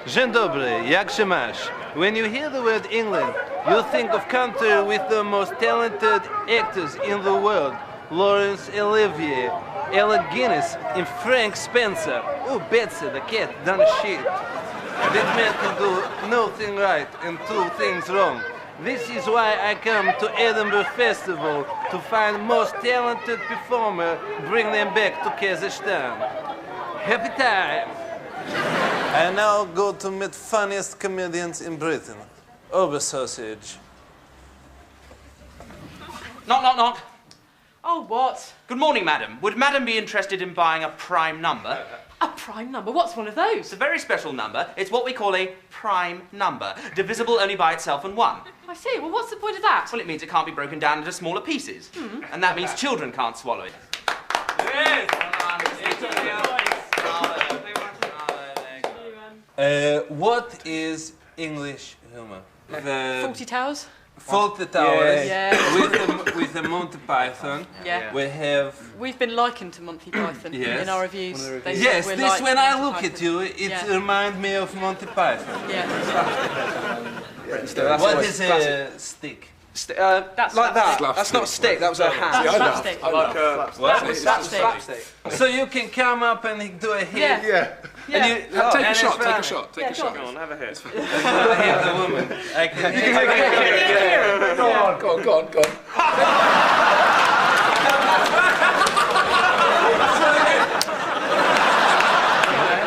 Dzień dobry, jak się masz? When you hear the word England, you think of country with the most talented actors in the world. Laurence Olivier, Alec Guinness, and Frank Spencer. Oh, Betsy the cat done shit. That man can do nothing right and two things wrong. This is why I come to Edinburgh Festival to find most talented performer, bring them back to Kazakhstan. Happy time! I now go to meet funniest comedians in Britain. Over sausage. Knock, knock, knock. Oh, what? Good morning, madam. Would madam be interested in buying a prime number? A prime number? What's one of those? It's a very special number. It's what we call a prime number, divisible only by itself and one. I see. Well, what's the point of that? Well, it means it can't be broken down into smaller pieces. And that means children can't swallow it. What is English humor? Fawlty Towers? Fawlty Towers. Yeah. With the Monty Python. Yeah. We have. We've been likened to Monty Python in our reviews. They say Yes, we're this like when I Monty look Python. at you, it Yeah. reminds me of Monty Python. Yeah. What is a stick? That's like that. That's not a stick, that was a hand. That's slapstick. Like What? Slapstick. So you can come up and do a hit. Yeah. And you, Take a and shot, it's take a fun. shot, take a shot. Go on, have a hit. I hit the woman. I can Go on, go on, go on, go on.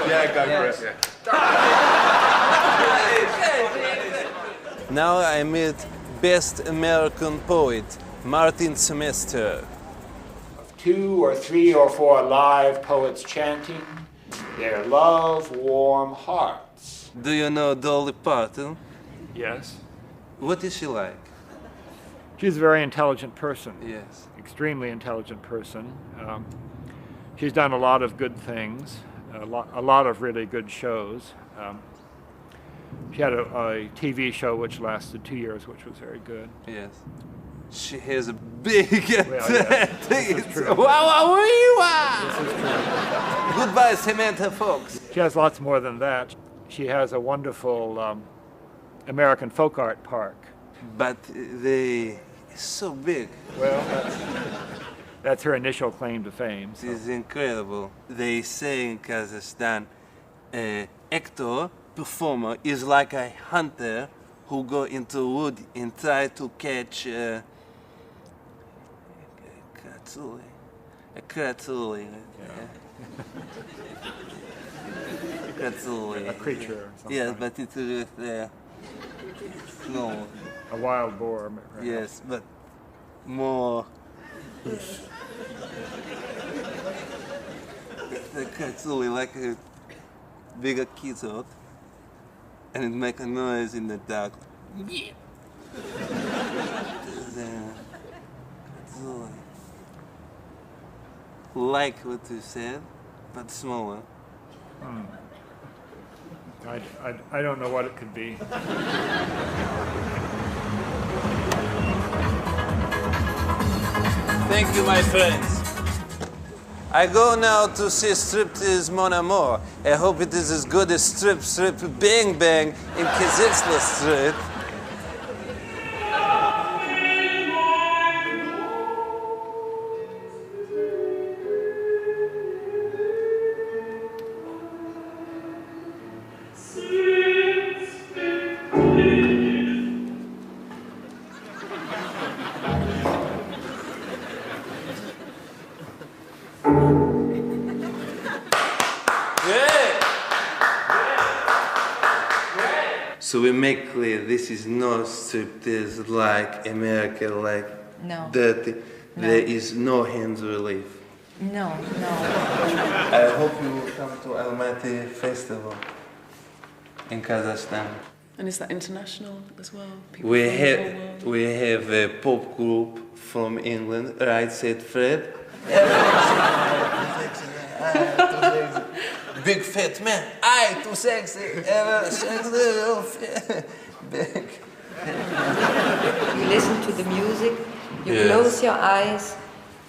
Yeah, go for it. Now I meet best American poet, Martin Semester. 2 or 3 or 4 live poets chanting their love warm hearts. Do you know Dolly Parton? Yes. What is she like? She's a very intelligent person. Yes. Extremely intelligent person. She's done a lot of good things, a lot of really good shows. She had a TV show which lasted 2 years, which was very good. Yes. She has a big This is true. Goodbye, Samantha Fox. She has lots more than that. She has a wonderful American folk art park. But they so big. Well, that's her initial claim to fame. So. It's incredible. They say in Kazakhstan, actor, performer is like a hunter who go into wood and try to catch a kratzuli. A creature or something. Yes, but it's with snow. A wild boar. Perhaps. Yes, but more. It's a kratzuli, like a bigger kizot, and it make a noise in the dark. Yeah. Like what you said, but smaller. I don't know what it could be. Thank you, my friends. I go now to see Striptease Mon Amour. I hope it is as good as Strip Bang Bang in Kazakhstan Street. So we make clear this is not striptease like America, like dirty. No. There is no hands relief. No. I hope you will come to Almaty Festival in Kazakhstan. And is that international as well? People We from the whole world? have a pop group from England, right? Said Fred. big fat man. I too sexy, ever sexy, big. You listen to the music, you close your eyes,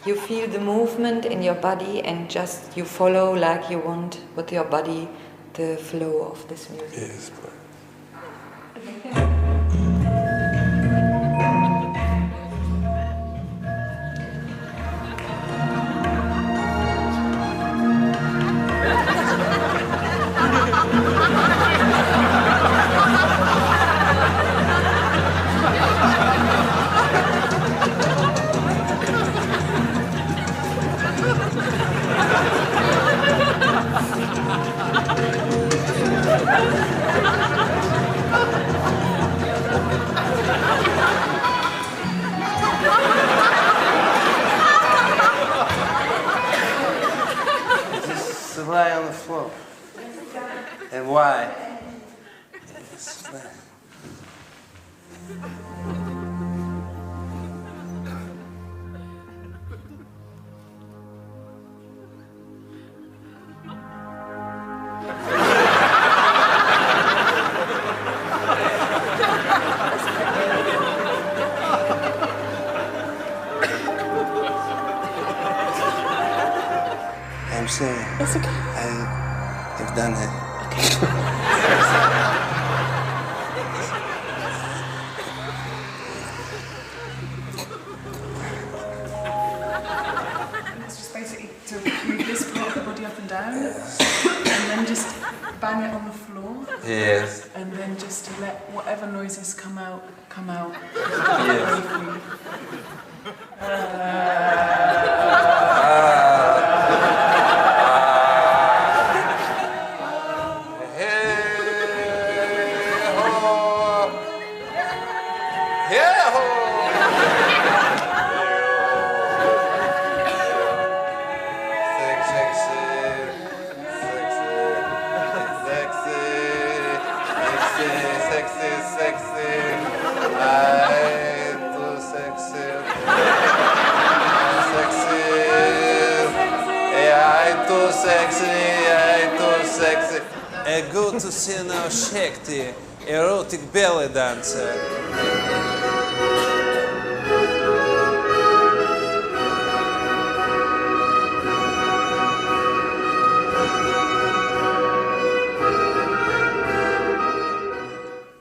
you feel the movement in your body, and just you follow like you want with your body the flow of this music. Yes, Just lie on the floor. And why? Just lie. I'm saying. It's okay. I've done it. It's just basically to move this part of the body up and down, and then just bang it on the floor. Yes. And then just to let whatever noises come out, come out. Yes. I go to see now Shakti, erotic belly dancer.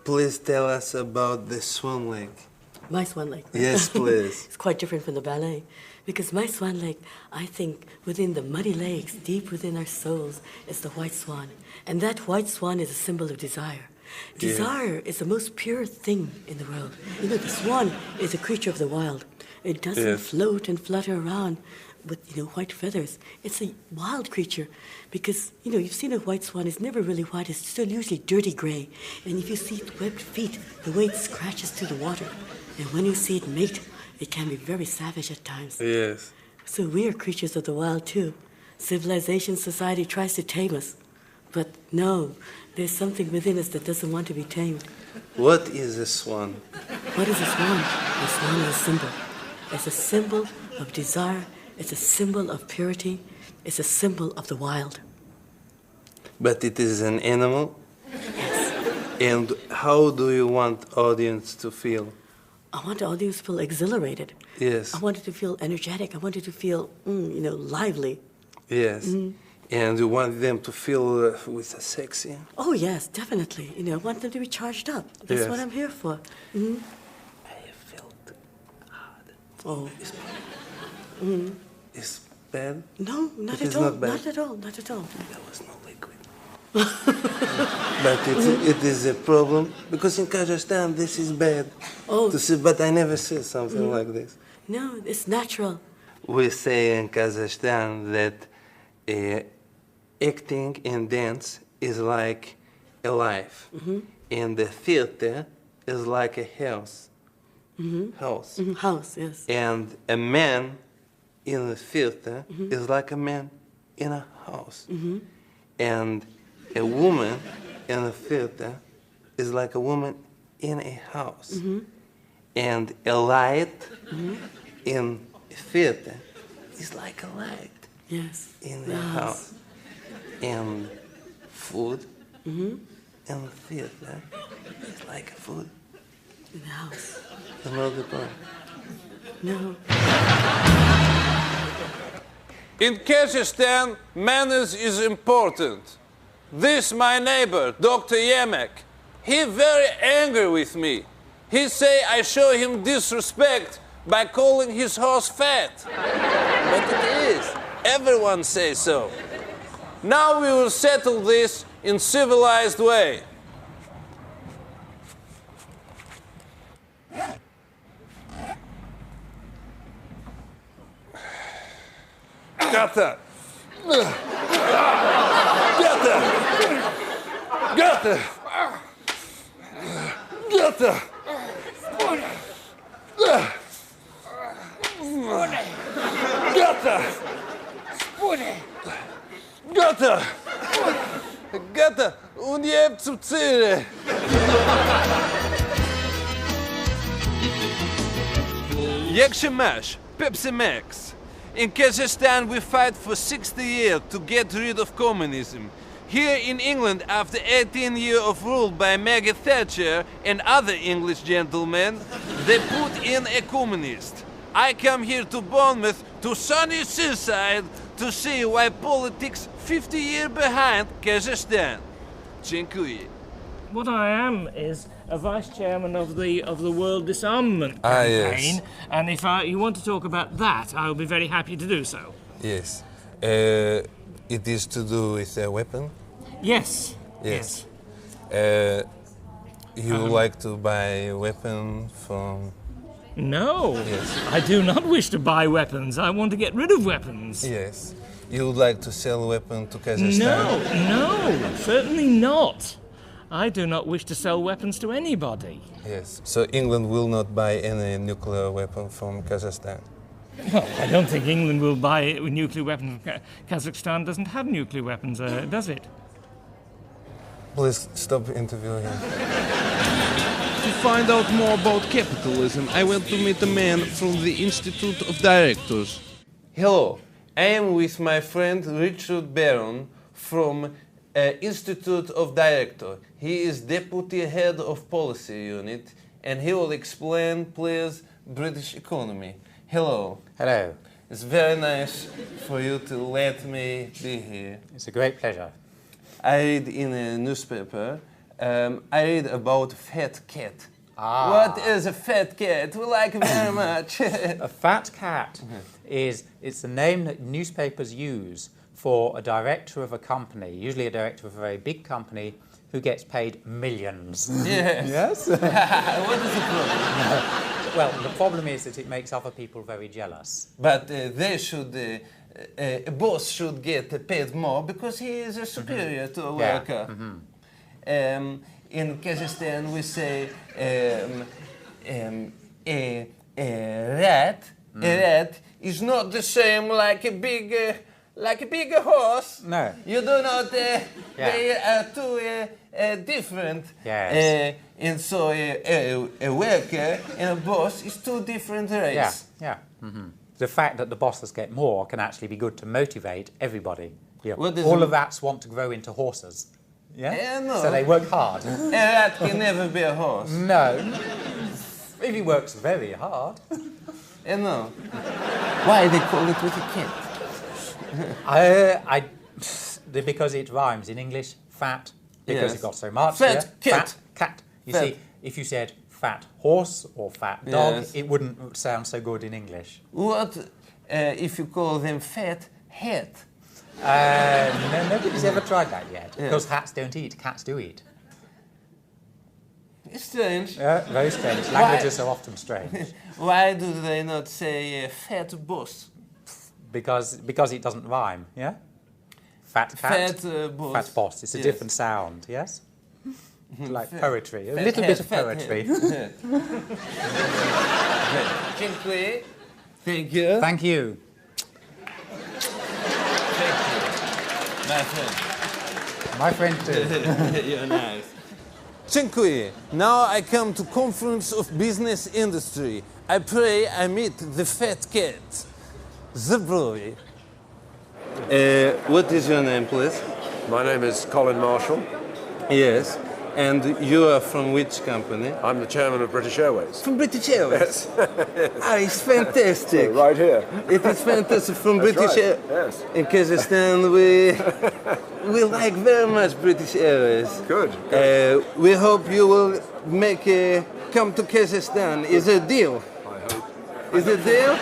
Please tell us about the Swan Lake. My Swan Lake. Yes, please. It's quite different from the ballet. Because my Swan Lake, I think, within the muddy lakes, deep within our souls, is the white swan. And that white swan is a symbol of desire. Desire is the most pure thing in the world. You know, the swan is a creature of the wild. It doesn't float and flutter around with, white feathers. It's a wild creature because, you've seen a white swan. It's never really white. It's still usually dirty gray. And if you see its webbed feet, the way it scratches through the water. And when you see it mate, it can be very savage at times. Yes. So we are creatures of the wild, too. Civilization, society tries to tame us. But no, there's something within us that doesn't want to be tamed. What is a swan? What is a swan? A swan is a symbol. It's a symbol of desire. It's a symbol of purity. It's a symbol of the wild. But it is an animal? Yes. And how do you want audience to feel? I want the audience to feel exhilarated. Yes. I want it to feel energetic. I want it to feel, lively. Yes. Mm. And you want them to feel with a sexy? Oh, yes, definitely. I want them to be charged up. That's what I'm here for. Mm-hmm. I have felt hard. Oh. Mm. It's bad? No, not at all. Not bad. Not at all. Not at all. There was no liquid. But it is a problem because in Kazakhstan this is bad. Oh. To see, but I never see something like this. No, it's natural. We say in Kazakhstan that acting and dance is like a life, and the theater is like a house. House. House, yes. And a man in the theater is like a man in a house. And a woman in the theater is like a woman in a house. And a light in a theater is like a light in the house. And Food? Mm-hmm. In the theater? It's like food. In the house. Another point. No. In Kazakhstan, manners is important. This my neighbor, Dr. Yemek. He very angry with me. He say I show him disrespect by calling his horse fat. But it is. Everyone says so. Now we will settle this in civilized way. Got that. Got that. Got that. Got that. Gata! Gata! Gata! Und jetzt zum Ziel! Yakshamash, Pepsi Max. In Kazakhstan, we fight for 60 years to get rid of communism. Here in England, after 18 years of rule by Maggie Thatcher and other English gentlemen, they put in a communist. I come here to Bournemouth, to sunny seaside, to see why politics 50 years behind Kazakhstan. Dziękuję. What I am is a vice chairman of the World Disarmament Ah, Campaign, yes. and if you want to talk about that, I will be very happy to do so. Yes. It is to do with a weapon? Yes. Yes. You would like to buy a weapon from... No, Yes. I do not wish to buy weapons. I want to get rid of weapons. Yes. You would like to sell a weapon to Kazakhstan? No, certainly not. I do not wish to sell weapons to anybody. Yes. So England will not buy any nuclear weapon from Kazakhstan? Well, I don't think England will buy a nuclear weapon. Kazakhstan doesn't have nuclear weapons, does it? Please stop interviewing him. To find out more about capitalism, I went to meet a man from the Institute of Directors. Hello, I am with my friend Richard Barron from Institute of Director. He is deputy head of policy unit, and he will explain, please, British economy. Hello. Hello. It's very nice for you to let me be here. It's a great pleasure. I read in a newspaper. I read about fat cat. Ah. What is a fat cat? We like it very much. A fat cat it's the name that newspapers use for a director of a company, usually a director of a very big company, who gets paid millions. Yes. Yes? What is the problem? Well, the problem is that it makes other people very jealous. But they should, a boss should get paid more because he is a superior to a Yeah. worker. In Kazakhstan, we say a rat is not the same like a big horse. No. You do not. They are too different. Yes. And so a worker and a boss is two different races. Yeah. The fact that the bosses get more can actually be good to motivate everybody. Yeah. All the rats want to grow into horses. Yeah? No. So they work hard. A rat can never be a horse. No. If he works very hard. No. Why they call it with a cat? Because it rhymes in English. Fat, because Yes. it got so much. Fat yeah? cat. Fat cat. You Fat. see, if you said fat horse or fat dog, Yes. it wouldn't sound so good in English. What if you call them fat hat? No, nobody's ever tried that yet. Yeah. Because hats don't eat, cats do eat. It's strange. Yeah, very strange. Languages are often strange. Why do they not say fat boss? Because it doesn't rhyme, yeah? Fat cat, Fat boss. fat boss. It's a Yes. different sound, yes? Like Fat- poetry, a fat little head, bit of fat poetry. head. Dziękuję. Thank you. Thank you. My friend. My friend too. You're nice. Dziękuję. Now I come to conference of business industry. I pray I meet the fat cat. The boy. What is your name, please? My name is Colin Marshall. Yes. And you are from which company? I'm the chairman of British Airways. From British Airways? Yes. Ah, it's fantastic. So, right here. It is fantastic from That's British right. Airways. Yes. In Kazakhstan, we like very much British Airways. Good. We hope you will make come to Kazakhstan. Is a deal? I hope. Is it a deal?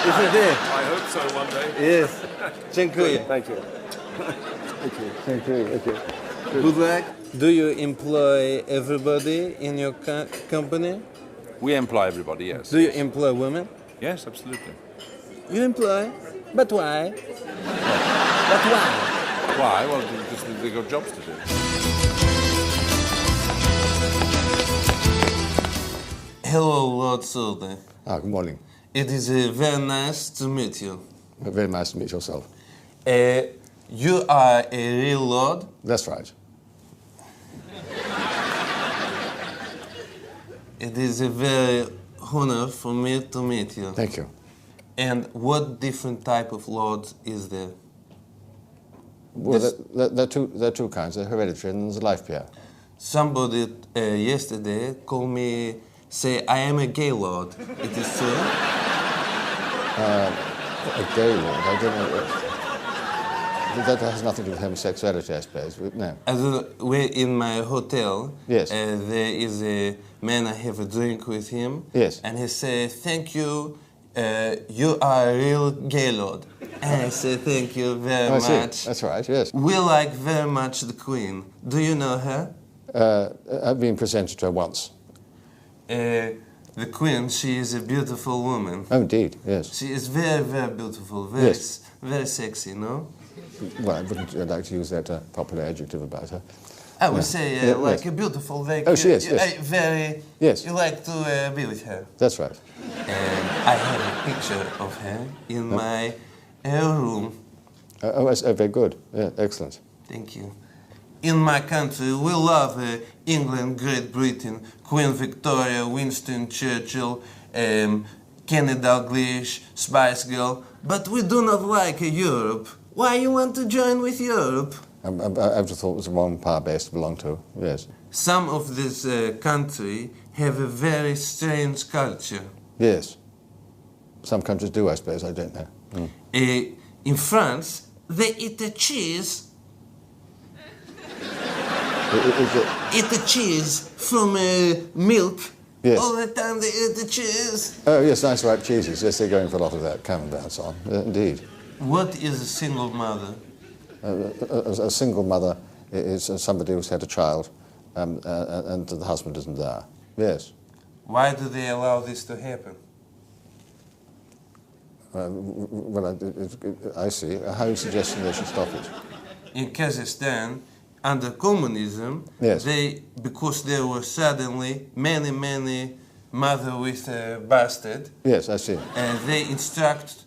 Is it a deal? I hope so one day. Yes. Dziękuję. Thank you. Thank you. Thank you. Thank you. Good luck. Do you employ everybody in your company? We employ everybody, yes. Do you employ women? Yes, absolutely. You employ? But why? But why? Why? Well, because they've got jobs to do. Hello, Lord Solder. Good morning. It is very nice to meet you. Very nice to meet yourself. You are a real lord? That's right. It is a very honor for me to meet you. Thank you. And what different type of lords is there? Well, there are two kinds. There's hereditary and there's life peer. Somebody yesterday called me, say, I am a gay lord. It is true? A gay lord? I don't know. That has nothing to do with homosexuality, I suppose. No. We're in my hotel. Yes. There is a man, I have a drink with him. Yes. And he said, thank you, you are a real gay lord. And I say, thank you very much. That's right, yes. We like very much the Queen. Do you know her? I've been presented to her once. The Queen, she is a beautiful woman. Oh, indeed, yes. She is very, very beautiful, very sexy, no? Well, I wouldn't like to use that popular adjective about her. I would say like a beautiful, very, she is, yes. Very, yes. You like to be with her. That's right. And I have a picture of her in my room. Very good. Yeah, excellent. Thank you. In my country, we love England, Great Britain, Queen Victoria, Winston Churchill, Kenny Dalglish, Spice Girl, but we do not like Europe. Why you want to join with Europe? I just thought it was the wrong power base to belong to, yes. Some of this country have a very strange culture. Yes. Some countries do, I suppose, I don't know. In France, they eat the cheese. Eat the cheese from milk. Yes. All the time they eat the cheese. Oh, yes, nice ripe cheeses. Yes, they're going for a lot of that, camembert and so on. Indeed. What is a single mother? A single mother is somebody who's had a child and the husband isn't there. Yes. Why do they allow this to happen? Well, I see. How are you suggesting they should stop it? In Kazakhstan, under communism, yes. Because there were suddenly many mother with a bastard. Yes, I see. They instruct,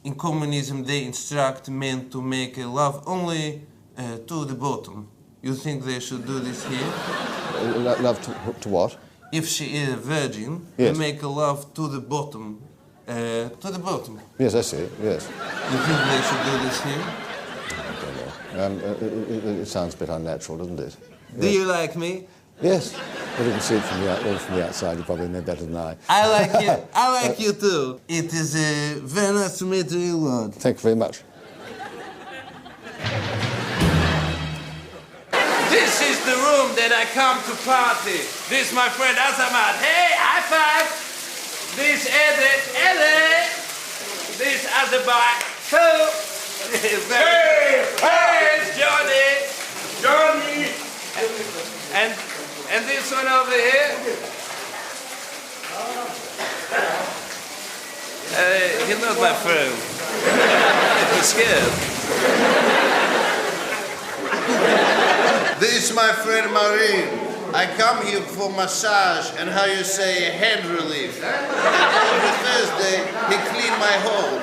in communism, they instruct men to make love only to the bottom. You think they should do this here? Love to what? If she is a virgin, yes. they make love to the bottom. To the bottom. Yes, I see. Yes. You think they should do this here? It sounds a bit unnatural, doesn't it? Do you like me? Yes. Well, you can see it from the outside. You probably know better than I. I like you. I like you too. It is very nice to meet you, Lord. Thank you very much. This is the room that I come to party. This is my friend Azamat. Hey, high five. This Eddie. This Azamat. Hey, it's Johnny. And this one over here. He's not my friend. He's scared. This is my friend Marie. I come here for massage and how you say head relief. Every Thursday he clean my hole.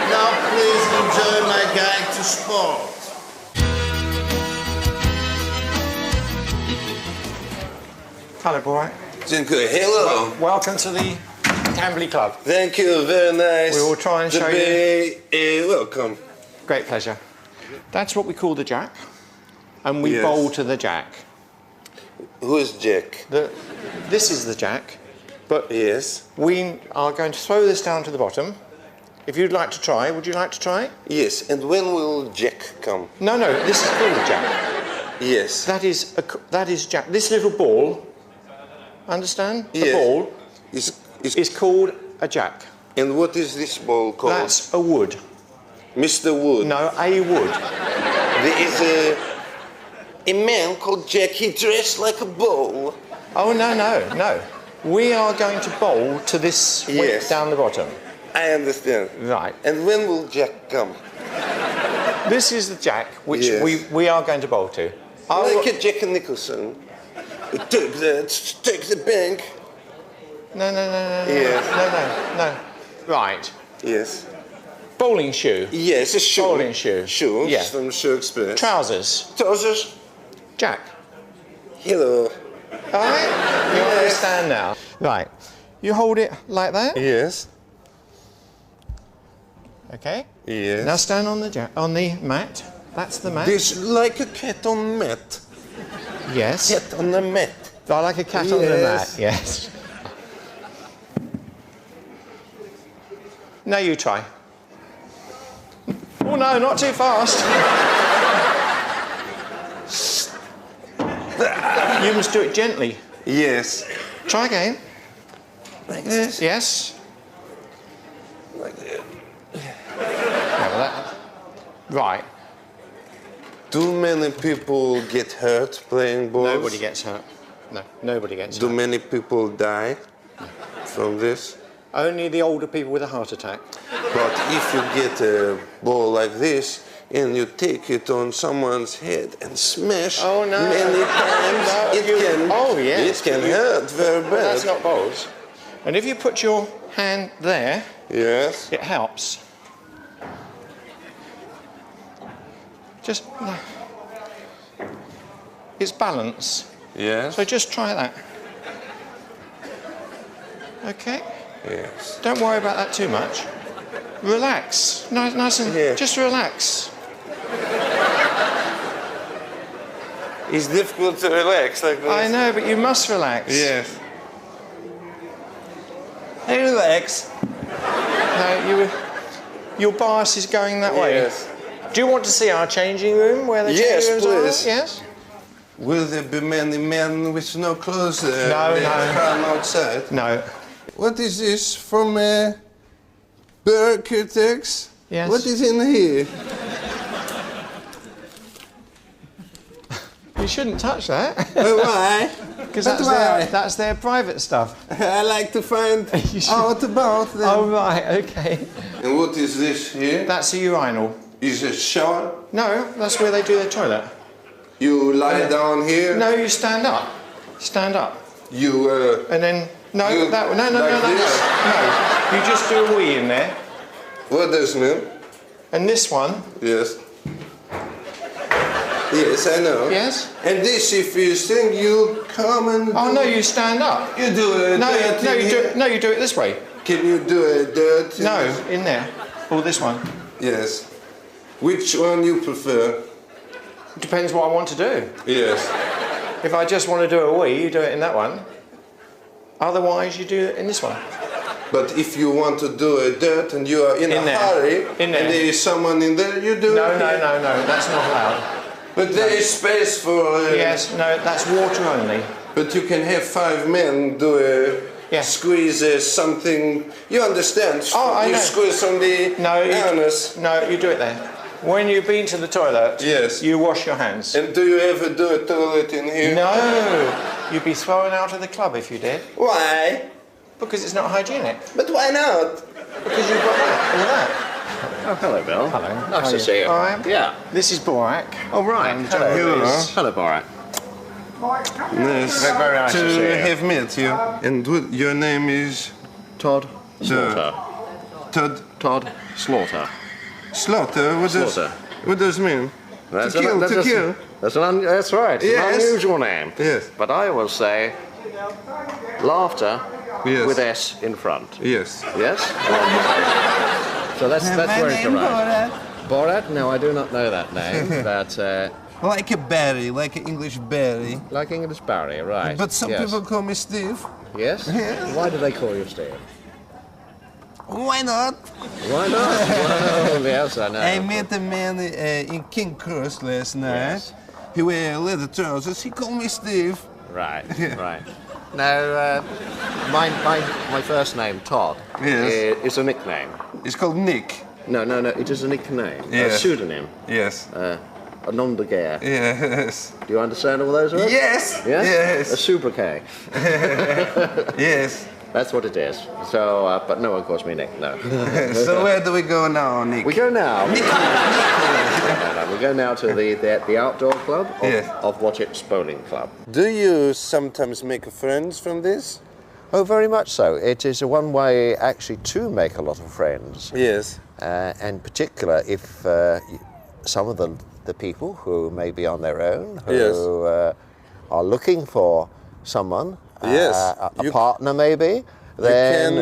Now please enjoy my guide to sport. Hello, boy. Dziękuję. Hello. Welcome to the Camberley Club. Thank you. Very nice. We will try and show you. Welcome. Great pleasure. That's what we call the jack, and we Yes. bowl to the jack. Who is Jack? This is the jack, but yes, we are going to throw this down to the bottom. If you'd like to try, would you like to try? Yes, and when will Jack come? No, this is called a jack. Yes. That is jack. This little ball, understand? The Yes. ball is called a jack. And what is this ball called? That's a wood. Mr. Wood. No, a wood. There is a man called Jack. He dressed like a bull. Oh, no. We are going to bowl to this wick Yes. down the bottom. I understand. Right. And when will Jack come? This is the jack which Yes. we are going to bowl to. Like a Jack Nicholson. Take that, take the bank. No. Yes. No. Right. Yes. Bowling shoe. Yes, a shoe. Bowling shoe. Shoes Yeah. from Shoe Express. Trousers. Trousers. Jack. Hello. All right? You understand now. Right. You hold it like that. Yes. Okay. Yes. Now stand on the mat. That's the mat. This like a cat on mat. Yes. Cat on the mat. I like a cat on the mat. Yes. Yes. Now you try. Oh no, not too fast. You must do it gently. Yes. Try again. Like this. Yes. Like that. Right. Do many people get hurt playing balls? Nobody gets hurt. No, nobody gets Do hurt. many people die from this? Only the older people with a heart attack. But if you get a ball like this and you take it on someone's head and smash many times, it can hurt very bad. That's not balls. And if you put your hand there, yes, it helps. Just it's balance. Yes. So just try that. Okay. Yes. Don't worry about that too much. Relax. Nice and just relax. It's difficult to relax like this. I know, but you must relax. Yes. Hey, relax. No, your bias is going that way. Yes. Do you want to see our changing room where the Yes, changing rooms please. are? Yes. Will there be many men with no clothes No. outside? No. What is this from Burketex? Yes. What is in here? You shouldn't touch that. Why? Because But why? that's their private stuff. I like to find out about them. Oh, right, okay. And what is this here? That's a urinal. Is it a shower? No, that's where they do their toilet. You lie down here? No, you stand up. Stand up. You, And then, no, you no, like this? no. You just do a wee in there. What does it mean? And this one. Yes. Yes, I know. Yes. And this, if you think you come and Oh, no, you stand up. You do it. No, you do it this way. Can you do a dirt? No, in there. Or this one. Yes. Which one you prefer? Depends what I want to do. Yes. If I just want to do a wee, you do it in that one. Otherwise, you do it in this one. But if you want to do a dirt and you are in a there. hurry, In there. and there is someone in there, you do No, it. no, no, no, that's not allowed. But there is space for... Yes, no, that's water only. But you can have 5 men do a... Squeeze something... You understand? Oh, I you know. squeeze on the anus. No, you do it there. When you've been to the toilet, yes, you wash your hands. And do you ever do a toilet in here? No, you'd be thrown out of the club if you did. Why? Because it's not hygienic. But why not? Because you've got that, all that. Oh, hello, Bill. Hello. Nice to see you. All right. Yeah. This is Borak. Oh, right. And Hello, Borat. Yes. Very nice to see you. have met you. And your name is? Todd Slaughter. Todd Slaughter. Slaughter? What does it mean? That's to kill. that's right. It's Yes. an unusual name. Yes. But I will say laughter Yes. with S in front. Yes. Yes? So that's where it's arrived. Borat? No, I do not know that name, but... Like a berry, like an English berry. Like English berry, right. But some people call me Steve. Yes? Yes. Why do they call you Steve? Why not? Why not? Well, yes, I know. I met a man in King Cross last night. Yes. He wear leather trousers. He called me Steve. Right, right. Now, my first name, Todd, is a nickname. It's called Nick. No, it is a nickname. Yes. A pseudonym. Yes. A nom de guerre. Yes. Do you understand all those words? Yes. Yes? Yes. A sobriquet. Yes. That's what it is. So, but no one calls me Nick, no. So where do we go now, Nick? We go now. We go now to the outdoor club of Watchett's Bowling Club. Do you sometimes make friends from this? Oh, very much so. It is a one way actually to make a lot of friends. Yes. And particular if some of the people who may be on their own, who are looking for someone, a partner maybe, then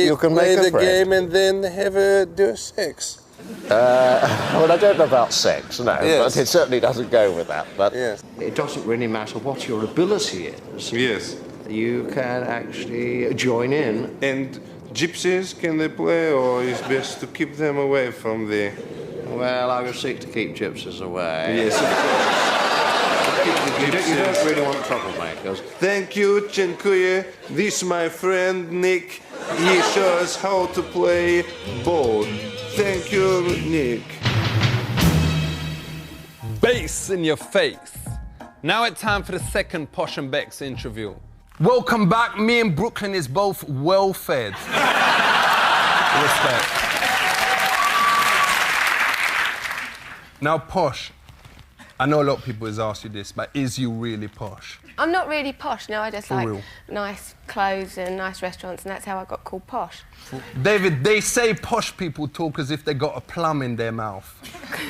you can make play a the game and then have do sex. Well, I don't know about sex, no, but it certainly doesn't go with that. But it doesn't really matter what your ability is. Yes. You can actually join in. And gypsies, can they play, or is best to keep them away from the... Well, I will seek to keep gypsies away. Yes, of course. You don't really want troublemakers. Thank you, Dziękuję. This my friend Nick. He shows how to play ball. Thank you, Nick. Bass in your face. Now it's time for the second Posh and Beck's interview. Welcome back. Me and Brooklyn is both well fed. Respect. Now, Posh, I know a lot of people has asked you this, but is you really posh? I'm not really posh, no, I just For like real? nice clothes and nice restaurants, and that's how I got called posh. David, they say posh people talk as if they got a plum in their mouth.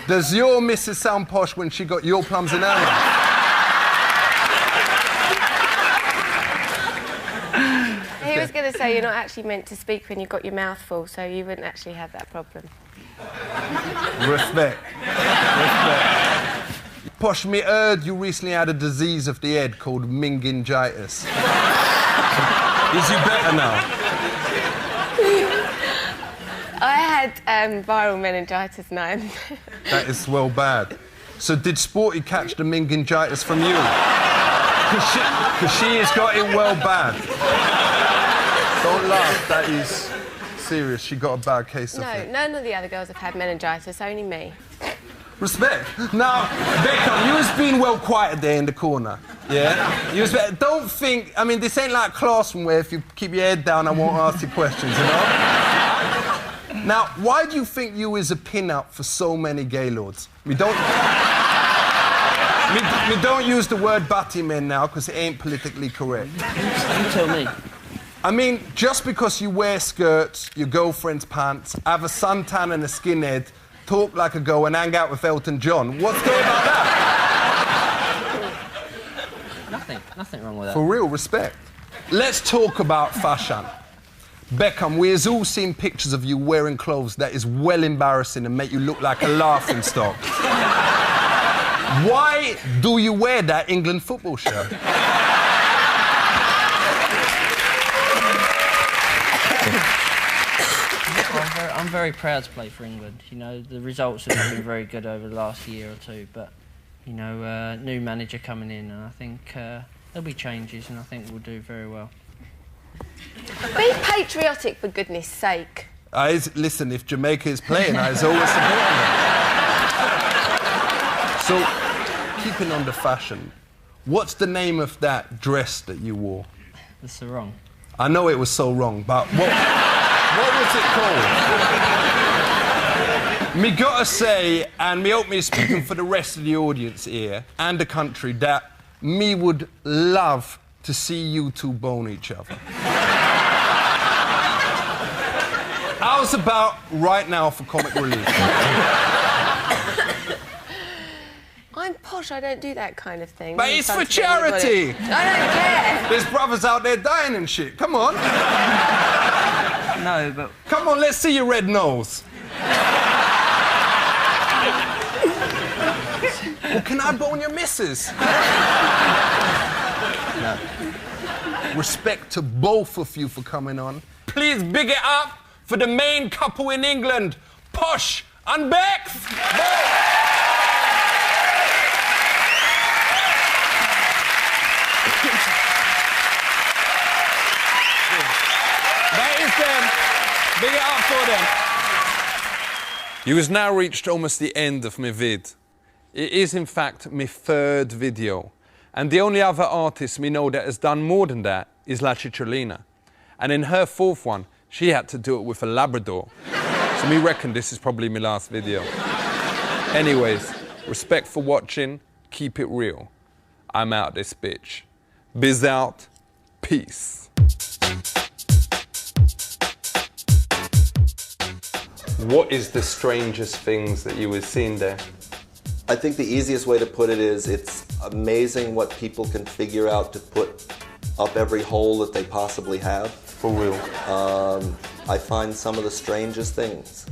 Does your missus sound posh when she got your plums in her mouth? He was going to say you're not actually meant to speak when you've got your mouth full, so you wouldn't actually have that problem. Respect. Respect. Posh, me heard you recently had a disease of the head called meningitis. Is you better now? I had viral meningitis now. That is well bad. So did Sporty catch the meningitis from you? Because she has got it well bad. Don't laugh, that is serious. She got a bad case of it. No, none of the other girls have had meningitis, only me. Respect. Now, Beckham, you was being well quiet there in the corner. Yeah? You was don't think, I mean, this ain't like classroom where if you keep your head down, I won't ask you questions, you know? Now, why do you think you is a pin-up for so many gaylords? We don't use the word batty men now, because it ain't politically correct. You tell me. I mean, just because you wear skirts, your girlfriend's pants, have a suntan and a skinhead, talk like a girl and hang out with Elton John, what's good about that? Nothing wrong with that. For real, respect. Let's talk about fashion. Beckham, we has all seen pictures of you wearing clothes that is well embarrassing and make you look like a laughing stock. Why do you wear that England football shirt? I'm very proud to play for England. You know, the results have been very good over the last year or two, but, you know, new manager coming in, and I think there'll be changes, and I think we'll do very well. Be patriotic, for goodness sake. Listen, if Jamaica is playing, I was always supporting them. So, keeping on the fashion, what's the name of that dress that you wore? The sarong. I know it was so wrong, but what was it called? Me gotta say, and me hope me speaking for the rest of the audience here and the country, that me would love to see you two bone each other. How's about right now for comic relief? I'm posh, I don't do that kind of thing. But it's for charity! I don't care! There's brothers out there dying and shit, come on! No, but... Come on, let's see your red nose. Well, can I bone your missus? No. Respect to both of you for coming on. Please big it up for the main couple in England, Posh and Bex. That is them. Big it up for them. You has now reached almost the end of my vid. It is in fact my third video. And the only other artist we know that has done more than that is La Cicciolina. And in her fourth one, she had to do it with a Labrador. So me reckon this is probably my last video. Anyways, respect for watching, keep it real. I'm out this bitch. Biz out, peace. What is the strangest things that you have seen there? I think the easiest way to put it is it's amazing what people can figure out to put up every hole that they possibly have. For real. I find some of the strangest things.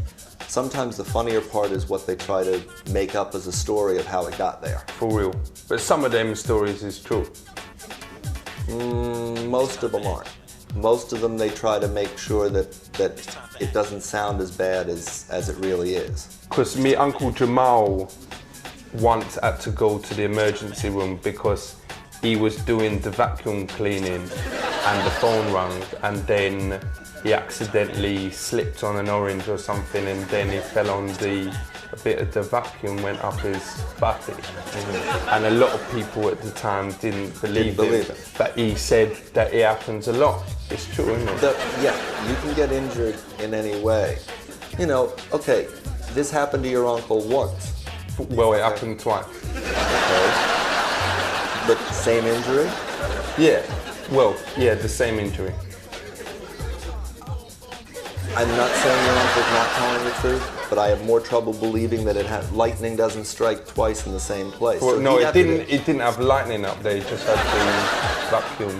Sometimes the funnier part is what they try to make up as a story of how it got there. For real. But some of them stories is true. Most of them aren't. Most of them they try to make sure that it doesn't sound as bad as it really is. Because me Uncle Jamal once had to go to the emergency room because he was doing the vacuum cleaning and the phone rang, and then he accidentally slipped on an orange or something, and then he fell on a bit of the vacuum went up his body. And a lot of people at the time didn't believe it. But he said that it happens a lot. It's true, isn't it? Yeah, you can get injured in any way. You know, okay, this happened to your uncle once. Well, it happened twice. Okay. But same injury? Yeah. Well, yeah, the same injury. I'm not saying your uncle's not telling the truth, but I have more trouble believing that lightning doesn't strike twice in the same place. Well, So no, it didn't have lightning up there, it just had the vacuum.